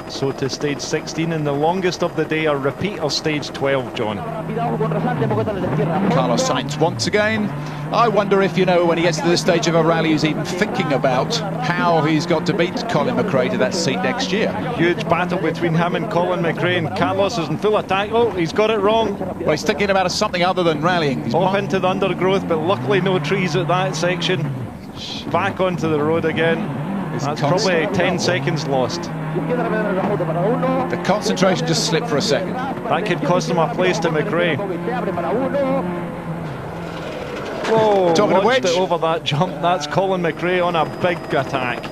So to stage 16, and the longest of the day, a repeat of stage 12, John. Carlos Sainz once again. I wonder if, you know, when he gets to this stage of a rally, he's even thinking about how he's got to beat Colin McRae to that seat next year. Huge battle between him and Colin McRae, and Carlos is in full attack. Oh, he's got it wrong. Well, he's thinking about something other than rallying. He's off into the undergrowth, but luckily no trees at that section. Back onto the road again. That's probably 10 seconds lost. The concentration just slipped for a second. That could cost him a place to McRae. Whoa, talking of which, it over that jump. That's Colin McRae on a big attack.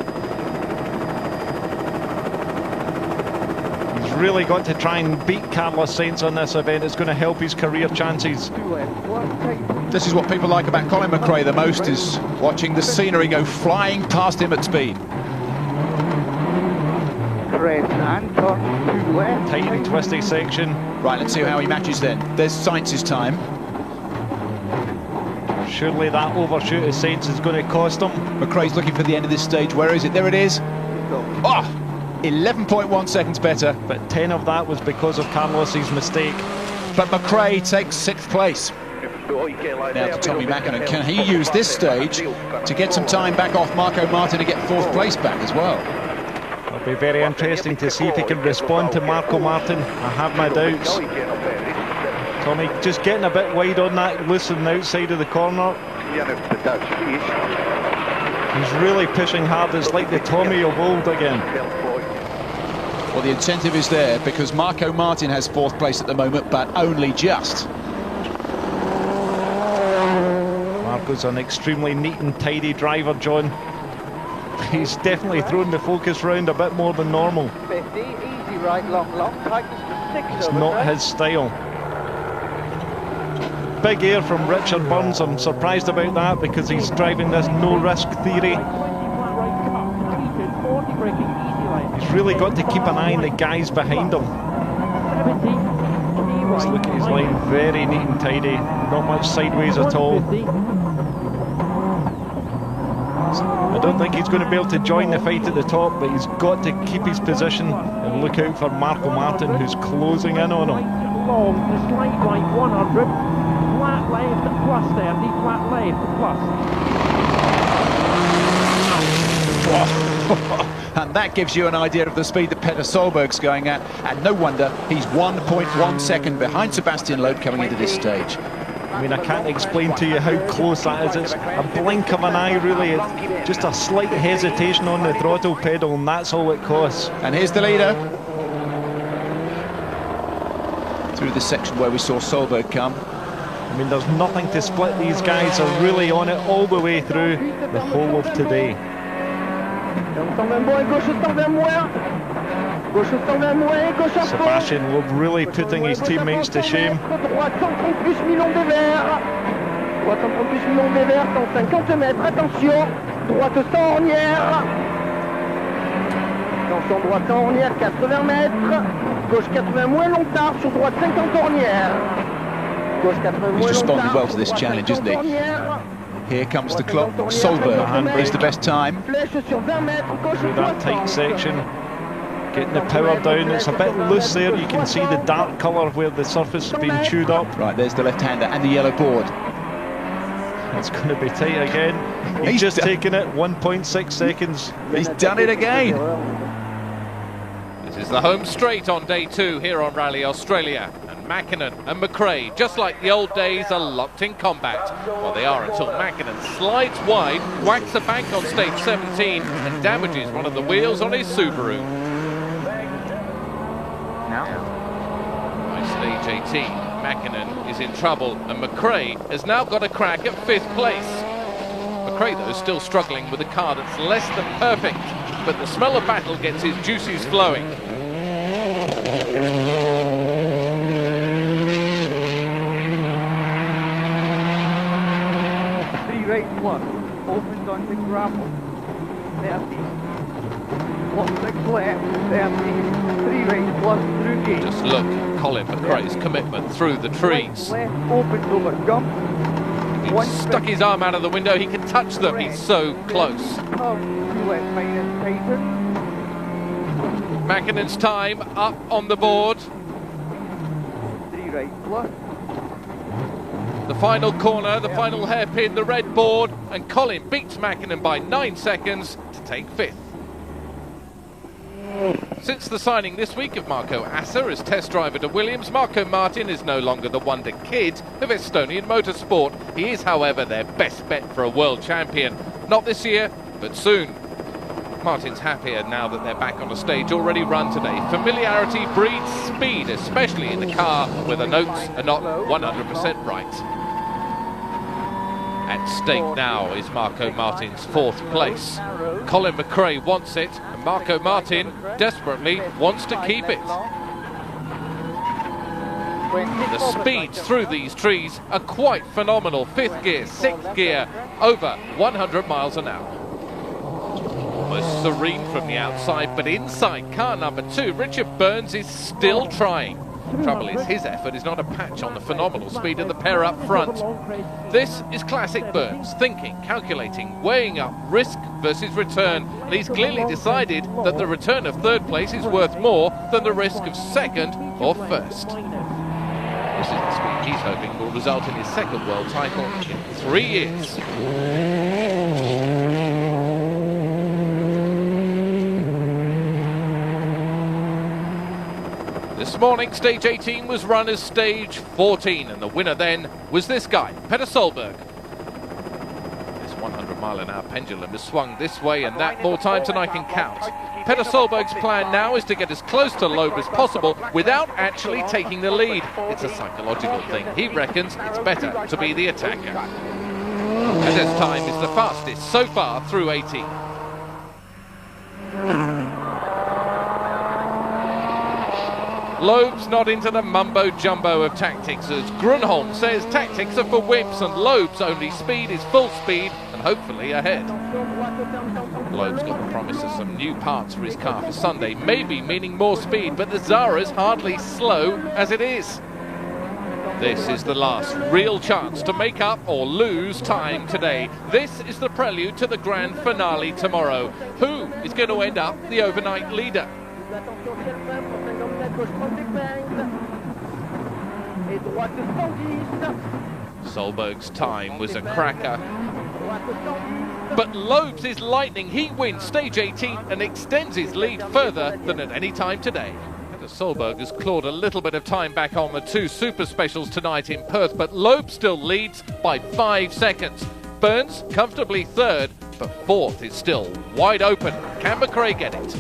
He's really got to try and beat Carlos Sainz on this event. It's going to help his career chances. This is what people like about Colin McRae the most, is watching the scenery go flying past him at speed. Tight and twisty section. Right, let's see how he matches then. There's Sainz's time. Surely that overshoot of Sainz is going to cost him. McRae's looking for the end of this stage. Where is it? There it is. Oh, 11.1 seconds better. But 10 of that was because of Carlos's mistake. But McRae takes 6th place. Now to Tommy Mäkinen. Can he use this stage to get some time back off Marco Martin to get 4th place back as well? It'll be very interesting to see if he can respond to Marco Martin. I have my doubts. Tommy just getting a bit wide on that loose on the outside of the corner. He's really pushing hard. It's like the Tommy of old again. Well, the incentive is there because Marco Martin has 4th place at the moment, but only just. Marco's an extremely neat and tidy driver, John. He's definitely thrown the focus round a bit more than normal. 50, easy right, long, tightens to 6. It's not his style. big air from Richard Burns. I'm surprised about that because he's driving this no-risk theory. He's really got to keep an eye on the guys behind him. Let's look at his line, very neat and tidy, not much sideways at all. I don't think he's going to be able to join the fight at the top, but he's got to keep his position and look out for Marco Martin, who's closing in on him. Long to slight right 100, flat left plus 30, flat left plus. And that gives you an idea of the speed that Petter Solberg's going at, and no wonder he's 1.1 second behind Sebastian Loeb coming into this stage. I mean, I can't explain to you how close that is. It's a blink of an eye, really. It's just a slight hesitation on the throttle pedal, and that's all it costs. And here's the leader through the section where we saw Solberg come. I mean, there's nothing to split. These guys are really on it all the way through the whole of today. Sebastian Loeb really putting his teammates to shame. He's responded well to this challenge, isn't he? Here comes the clock. Solberg is the best time. Through that tight section, getting the power down. It's a bit loose there. You can see the dark colour where the surface has been chewed up. Right, there's the left-hander and the yellow board. It's going to be tight again. He's just taken it 1.6 seconds. He's done it again. This is the home straight on day 2 here on Rally Australia. Mäkinen and McRae, just like the old days, are locked in combat. Well, they are until Mäkinen slides wide, whacks a bank on stage 17 and damages one of the wheels on his Subaru. Now, by stage 18, Mäkinen is in trouble and McRae has now got a crack at 5th place. McRae, though, still struggling with a car that's less than perfect, but the smell of battle gets his juices flowing. Right plus, opens onto gravel, 30, plus 6 left, 30, 3 right plus through gate. Just look, Colin McRae's commitment through the trees. Left opens over gump. He stuck his arm out of the window, he can touch them, he's so close. Left minus tighten. Mäkinen's time up on the board. 3 right plus. The final corner, the final hairpin, the red board, and Colin beats Mäkinen by 9 seconds to take 5th. Since the signing this week of Marco Asser as test driver to Williams, Marco Martin is no longer the wonder kid of Estonian motorsport. He is, however, their best bet for a world champion. Not this year, but soon. Martin's happier now that they're back on a stage already run today. Familiarity breeds speed, especially in the car where the notes are not 100% right. At stake now is Marco Martin's 4th place. Colin McRae wants it, and Marco Martin desperately wants to keep it. The speeds through these trees are quite phenomenal. 5th gear, 6th gear, over 100 miles an hour. Almost serene from the outside, but inside car number 2, Richard Burns is still trying. Trouble is, his effort is not a patch on the phenomenal speed of the pair up front. This is classic Burns, thinking, calculating, weighing up risk versus return, and he's clearly decided that the return of 3rd place is worth more than the risk of 2nd or 1st. This is the speed he's hoping will result in his 2nd world title in 3 years. This morning, stage 18 was run as stage 14, and the winner then was this guy, Petter Solberg. This 100-mile-an-hour pendulum has swung this way and that more times than I can count. Petter Solberg's plan now is to get as close to Loeb as possible without actually taking the lead. It's a psychological thing. He reckons it's better to be the attacker. And his time is the fastest so far through 18. Loeb's not into the mumbo-jumbo of tactics, as Grunholm says tactics are for wimps and Loeb's only speed is full speed and hopefully ahead. Loeb's got the promise of some new parts for his car for Sunday, maybe meaning more speed, but the Zara's hardly slow as it is. This is the last real chance to make up or lose time today. This is the prelude to the grand finale tomorrow. Who is going to end up the overnight leader? Solberg's time was a cracker. But Loeb's is lightning. He wins stage 18 and extends his lead further than at any time today. Solberg has clawed a little bit of time back on the two super specials tonight in Perth, but Loeb still leads by 5 seconds. Burns comfortably third, but fourth is still wide open. Can McRae get it?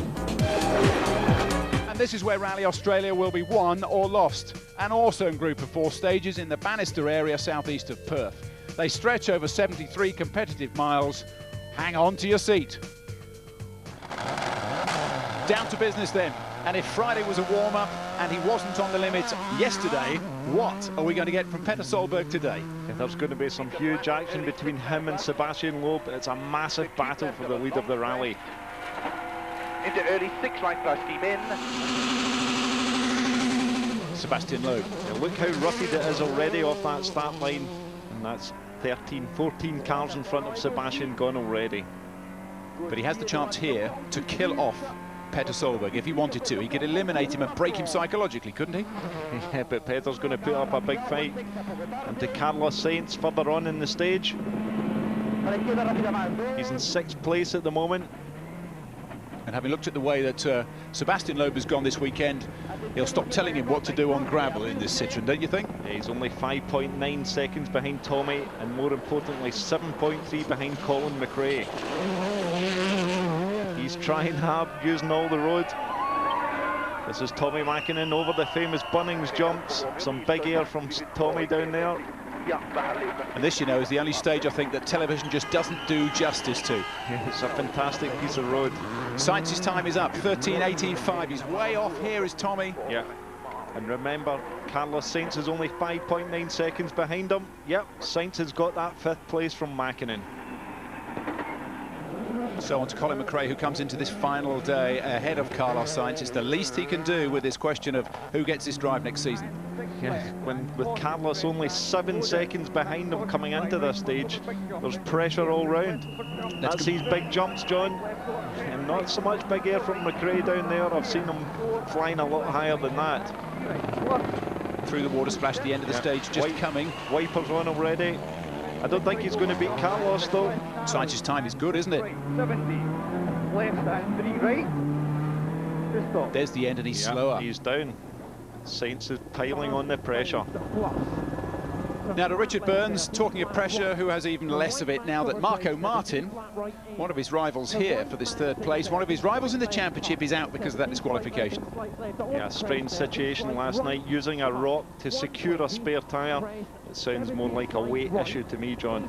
And this is where Rally Australia will be won or lost. An awesome group of 4 stages in the Bannister area southeast of Perth. They stretch over 73 competitive miles. Hang on to your seat. Down to business then. And if Friday was a warm-up and he wasn't on the limit yesterday, what are we going to get from Petter Solberg today? Yeah, there's going to be some huge action between him and Sebastian Loeb. It's a massive battle for the lead of the rally. Into early 6 right plus team in. Sebastian Loeb. Yeah, look how rutted it is already off that start line. And that's 13, 14 cars in front of Sebastian gone already. But he has the chance here to kill off Petter Solberg if he wanted to. He could eliminate him and break him psychologically, couldn't he? Yeah, but Petter's going to put up a big fight. And to Carlos Sainz further on in the stage. He's in 6th place at the moment. And having looked at the way that Sebastian Loeb has gone this weekend, he'll stop telling him what to do on gravel in this Citroen, don't you think? Yeah, he's only 5.9 seconds behind Tommy, and more importantly 7.3 behind Colin McRae. He's trying hard, using all the road. This is Tommy Mäkinen over the famous Bunnings jumps. Some big air from Tommy down there. And this, you know, is the only stage I think that television just doesn't do justice to. Yeah, it's a fantastic piece of road. Sainz's time is up, 13.18.5. He's way off here is Tommy. Yeah. And remember, Carlos Sainz is only 5.9 seconds behind him. Yep, Sainz has got that 5th place from Mäkinen. So on to Colin McRae, who comes into this final day ahead of Carlos Sainz. It's the least he can do with this question of who gets this drive next season. Yeah, with Carlos only 7 seconds behind him coming into this stage, there's pressure all round. That's his big jumps, John. And not so much big air from McRae down there. I've seen him flying a lot higher than that. Through the water splash, the end of the stage just coming. Wipers on already. I don't think he's going to beat Carlos though. Sainz's time is good, isn't it? 70, left and 3 right. Just stop. There's the end and he's slower. He's down. Sainz is piling on the pressure. Now to Richard Burns, talking of pressure, who has even less of it now that Marco Martin, one of his rivals here for this 3rd place, one of his rivals in the championship, is out because of that disqualification. Yeah, strange situation last night, using a rock to secure a spare tyre. It sounds more like a weight issue to me, John.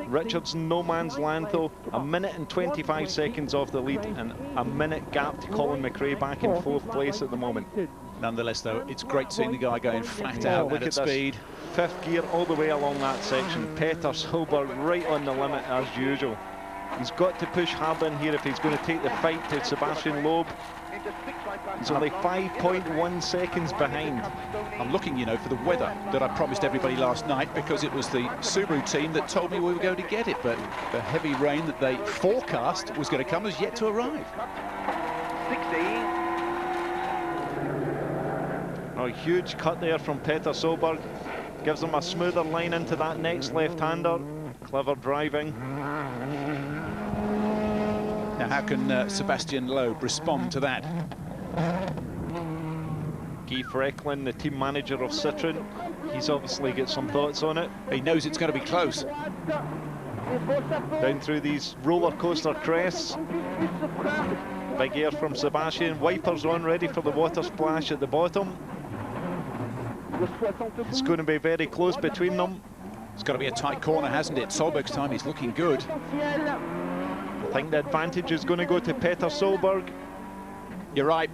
Richard's no man's land though, 1 minute and 25 seconds off the lead and a minute gap to Colin McRae back in 4th place at the moment. Nonetheless though, it's great seeing the guy going flat out look at speed. 5th gear all the way along that section. Petter Solberg right on the limit as usual. He's got to push hard in here if he's going to take the fight to Sebastian Loeb. He's only 5.1 seconds behind. I'm looking, you know, for the weather that I promised everybody last night, because it was the Subaru team that told me we were going to get it, but the heavy rain that they forecast was going to come has yet to arrive. 16. A huge cut there from Petter Solberg. Gives him a smoother line into that next left-hander. Clever driving. Now how can Sebastian Loeb respond to that? Guy Frecklin, the team manager of Citroen, he's obviously got some thoughts on it. He knows it's going to be close. Down through these roller coaster crests. Big air from Sebastian. Wipers on, ready for the water splash at the bottom. It's going to be very close between them. It's got to be a tight corner, hasn't it? Solberg's time is looking good. I think the advantage is going to go to Petter Solberg. You're right.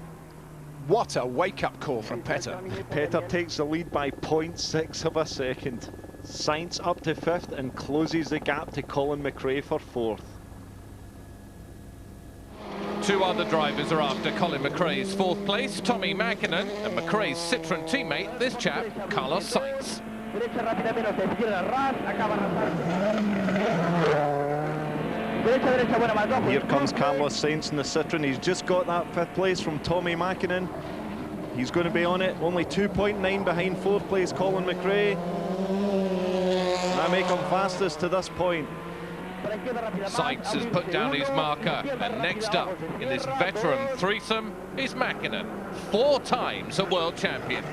What a wake-up call from Petter. Petter takes the lead by 0.6 of a second. Sainz up to 5th and closes the gap to Colin McRae for 4th. Two other drivers are after Colin McRae's 4th place, Tommy Mäkinen, and McRae's Citroën teammate, this chap, Carlos Sainz. Here comes Carlos Sainz in the Citroën. He's just got that 5th place from Tommy Mäkinen. He's going to be on it, only 2.9 behind 4th place Colin McRae. I make him fastest to this point. Sainz has put down his marker, and next up in this veteran threesome is Mäkinen, 4 times a world champion.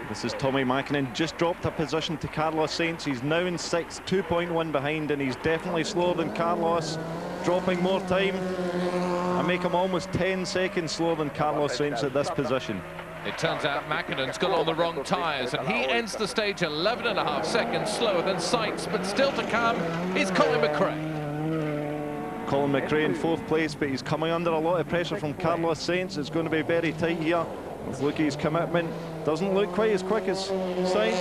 This is Tommy Mäkinen, just dropped a position to Carlos Sainz. He's now in 6th, 2.1 behind, and he's definitely slower than Carlos, dropping more time. I make him almost 10 seconds slower than Carlos Sainz at this position. It turns out Mäkinen's got on the wrong tyres, and he ends the stage 11.5 seconds slower than Sainz, but still to come is Colin McRae. Colin McRae in 4th place, but he's coming under a lot of pressure from Carlos Sainz. It's going to be very tight here. Look at his commitment. Doesn't look quite as quick as Sainz.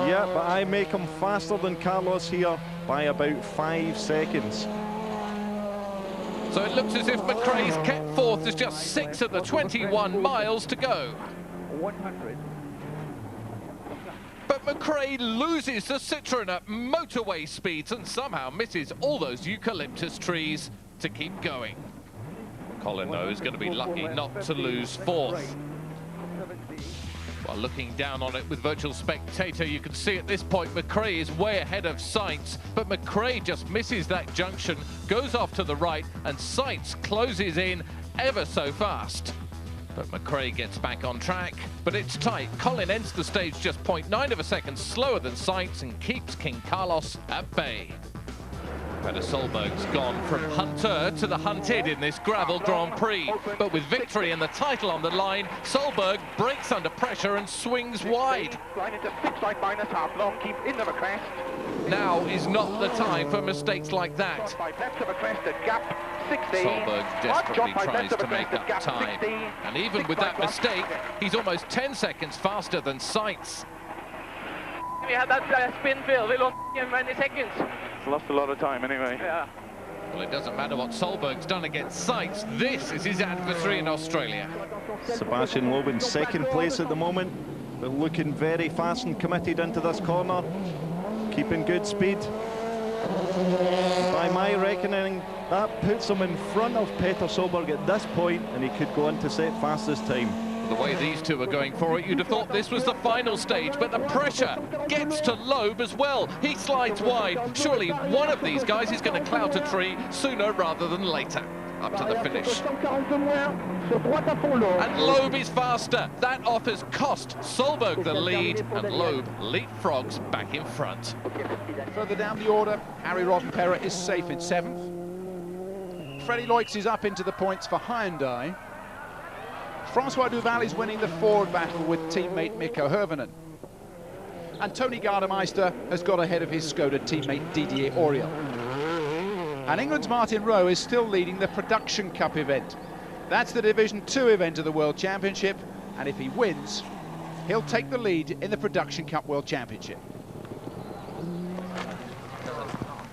Yeah, but I make him faster than Carlos here by about 5 seconds. So it looks as if McRae's kept 4th. There's just 6 of the 21 miles to go. 100. But McRae loses the Citroën at motorway speeds and somehow misses all those eucalyptus trees to keep going. Colin, though, is going to be lucky not to lose 4th. While looking down on it with virtual spectator, you can see at this point McRae is way ahead of Sainz, but McRae just misses that junction, goes off to the right, and Sainz closes in ever so fast. But McRae gets back on track, but it's tight. Colin ends the stage just 0.9 of a second slower than Sainz and keeps King Carlos at bay. Petter Solberg's gone from hunter to the hunted in this gravel Grand Prix, but with victory and the title on the line, Solberg breaks under pressure and swings wide. Now is not the time for mistakes like that. Solberg desperately tries to make up time, and even with that mistake, he's almost 10 seconds faster than Sainz. We had that spin fill, we lost many seconds. Lost a lot of time anyway. Yeah. Well, it doesn't matter what Solberg's done against Sainz. This is his adversary in Australia. Sebastian Loeb in 2nd place at the moment, but looking very fast and committed into this corner, keeping good speed. By my reckoning, that puts him in front of Petter Solberg at this point, and he could go on to set fastest time. The way these two are going for it, you'd have thought this was the final stage, but the pressure gets to Loeb as well. He slides wide. Surely one of these guys is going to clout a tree sooner rather than later. Up to the finish. And Loeb is faster. That offers cost Solberg the lead, and Loeb leapfrogs back in front. Further down the order, Harry Rottenperra is safe in 7th. Freddie Loix is up into the points for Hyundai. Francois Duval is winning the forward battle with teammate Mikko Hirvonen. And Tony Gardemeister has got ahead of his Skoda teammate Didier Auriol. And England's Martin Rowe is still leading the Production Cup event. That's the Division 2 event of the World Championship, and if he wins, he'll take the lead in the Production Cup World Championship.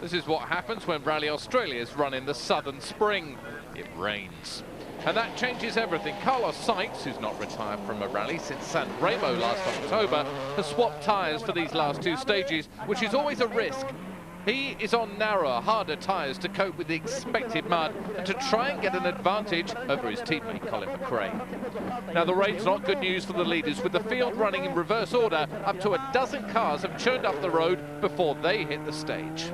This is what happens when Rally Australia is run in the southern spring. It rains. And that changes everything. Carlos Sainz, who's not retired from a rally since San Remo last October, has swapped tyres for these last 2 stages, which is always a risk. He is on narrower, harder tyres to cope with the expected mud and to try and get an advantage over his teammate Colin McRae. Now the rain's not good news for the leaders, with the field running in reverse order. Up to a dozen cars have churned up the road before they hit the stage.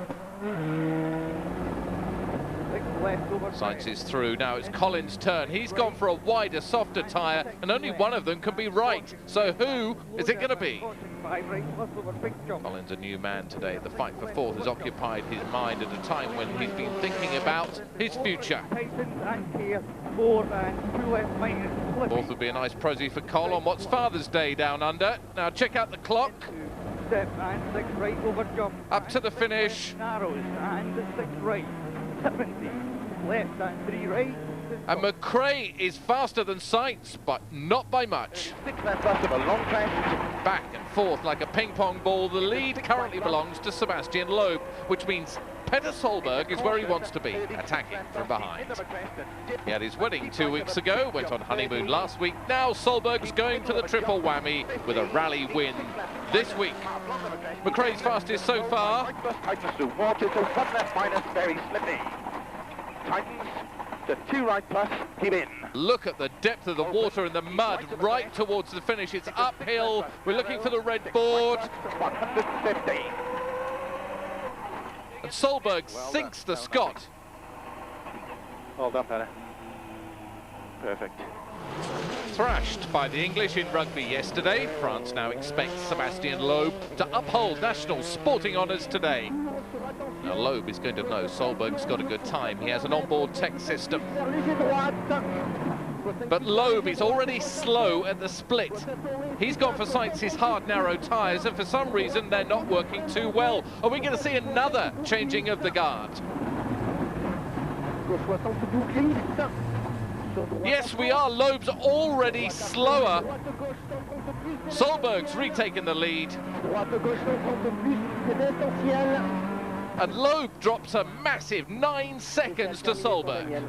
Sainz is through. Now it's Colin's turn. He's gone for a wider, softer tyre, and only one of them can be right. So who is it going to be? Colin's a new man today. The fight for 4th has occupied his mind at a time when he's been thinking about his future. 4th would be a nice prosy for Col on what's Father's Day down under. Now check out the clock. Up to the finish. 70, left and 3 right, And McRae is faster than Sainz, but not by much. Back and forth like a ping-pong ball. The lead currently belongs to Sebastian Loeb, which means Petter Solberg is where he wants to be, attacking from behind. He had his wedding 2 weeks ago, went on honeymoon last week. Now Solberg's going for the triple whammy with a rally win this week. McRae's fastest so far. The 2 right plus, keep in. Look at the depth of the water and the mud right towards the finish. It's uphill. We're looking for the red board. 150. And Solberg sinks the Scot. Well done, Petter. Perfect. Thrashed by the English in rugby yesterday, France now expects Sebastian Loeb to uphold national sporting honours today. Now Loeb is going to know Solberg's got a good time. He has an onboard tech system. But Loeb is already slow at the split. He's gone for Sainz's hard, narrow tyres, and for some reason they're not working too well. Are we going to see another changing of the guard? Yes, we are. Loeb's already slower. Solberg's retaken the lead. And Loeb drops a massive 9 seconds to Solberg.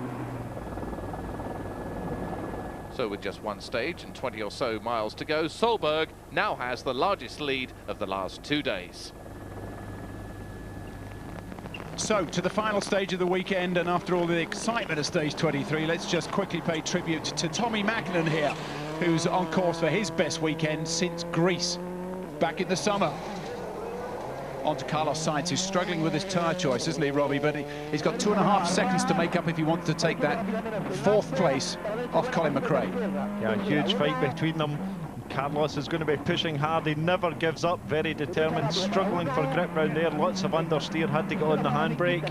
So with just one stage and 20 or so miles to go, Solberg now has the largest lead of the last 2 days. So, to the final stage of the weekend, and after all the excitement of stage 23, let's just quickly pay tribute to Tommy Mackinnon here, who's on course for his best weekend since Greece, back in the summer. On to Carlos Sainz, who's struggling with his tyre choice, isn't he, Robbie? But he's got 2.5 seconds to make up if he wants to take that 4th place off Colin McRae. Yeah, a huge fight between them. Carlos is going to be pushing hard. He never gives up, very determined, struggling for grip round there. Lots of understeer, had to go on the handbrake.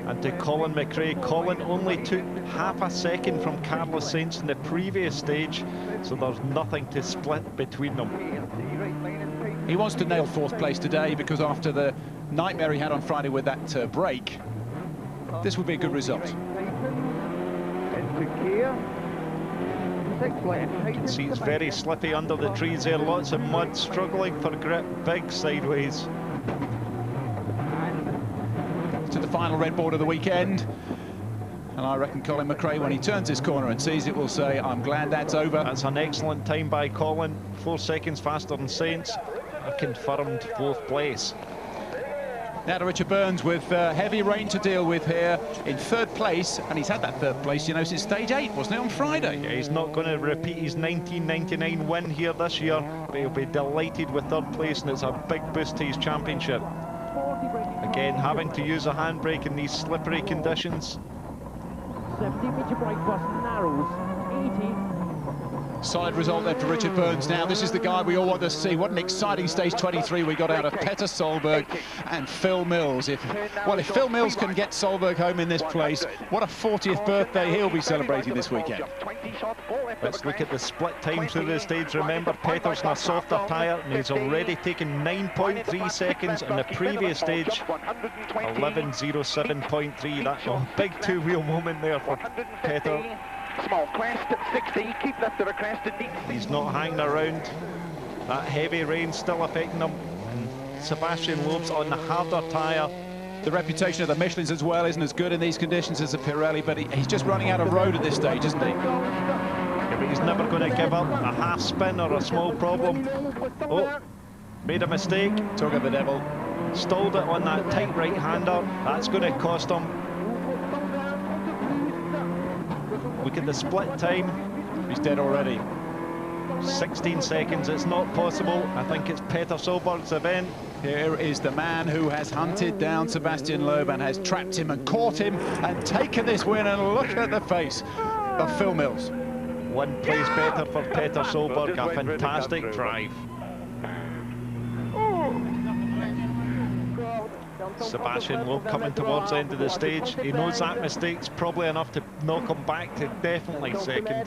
And to Colin McRae, Colin only took half a second from Carlos Sainz in the previous stage, so there's nothing to split between them. He wants to nail 4th place today, because after the nightmare he had on Friday with that break, this would be a good result. You can see it's very slippy under the trees there, lots of mud, struggling for grip, big sideways. To the final red board of the weekend, and I reckon Colin McRae, when he turns his corner and sees it, will say, I'm glad that's over. That's an excellent time by Colin, 4 seconds faster than Sainz, a confirmed 4th place. Now to Richard Burns with heavy rain to deal with here in 3rd place, and he's had that 3rd place, you know, since stage 8, wasn't it, on Friday? Yeah, he's not going to repeat his 1999 win here this year, but he'll be delighted with 3rd place, and it's a big boost to his championship. Again, having to use a handbrake in these slippery conditions. 70-metre brake bus narrows, 80. Solid result there for Richard Burns. Now, this is the guy we all want to see. What an exciting stage 23 we got out of Petter Solberg and Phil Mills. If Phil Mills can get Solberg home in this place, what a 40th birthday he'll be celebrating this weekend. Let's look at the split time through the stage. Remember, Petter's in a softer tyre, and he's already taken 9.3 seconds in the previous stage. 11.07.3. That's a big 2-wheel moment there for Petter. Small crest at 60, keep left of a crest and deep. He's not hanging around. That heavy rain still affecting him. Sebastian Loeb's on the harder tyre. The reputation of the Michelins as well isn't as good in these conditions as the Pirelli, but he's just running out of road at this stage, isn't he? Yeah, but he's never going to give up a half spin or a small problem. Oh, made a mistake. Took of the devil. Stalled it on that tight right-hander. That's going to cost him. Look at the split time. He's dead already. 16 seconds, it's not possible. I think it's Petter Solberg's event. Here is the man who has hunted down Sebastian Loeb and has trapped him and caught him and taken this win, and look at the face of Phil Mills. 1 place better for Petter Solberg, a fantastic drive. Sebastian Loeb coming towards the end of the stage. He knows that mistake's probably enough to knock him back to definitely 2nd.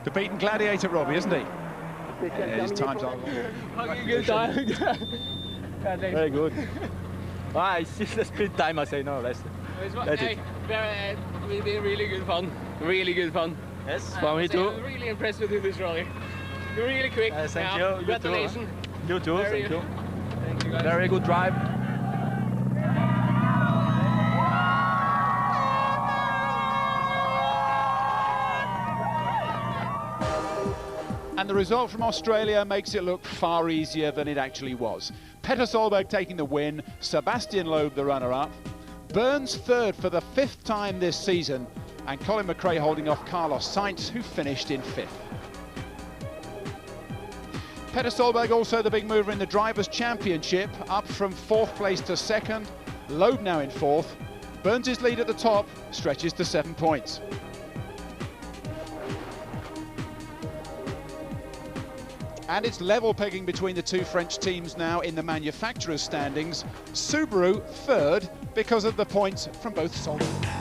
The beaten gladiator, Robbie, isn't he? Yeah, his time's on. Very good. It's just the sprint time, I say, no, less. It's been really good fun. Really good fun. Yes, for me too. I'm really impressed with you this rally. You're really quick. Thank you. Congratulations. You too. Thank you. Thank you guys. Very good drive. And the result from Australia makes it look far easier than it actually was. Petter Solberg taking the win, Sebastian Loeb the runner-up, Burns third for the 5th time this season, and Colin McRae holding off Carlos Sainz, who finished in 5th. Petter Solberg also the big mover in the Drivers' Championship, up from 4th place to 2nd, Loeb now in 4th. Burns' lead at the top stretches to 7 points. And it's level pegging between the two French teams now in the manufacturers' standings. Subaru third because of the points from both Solberg.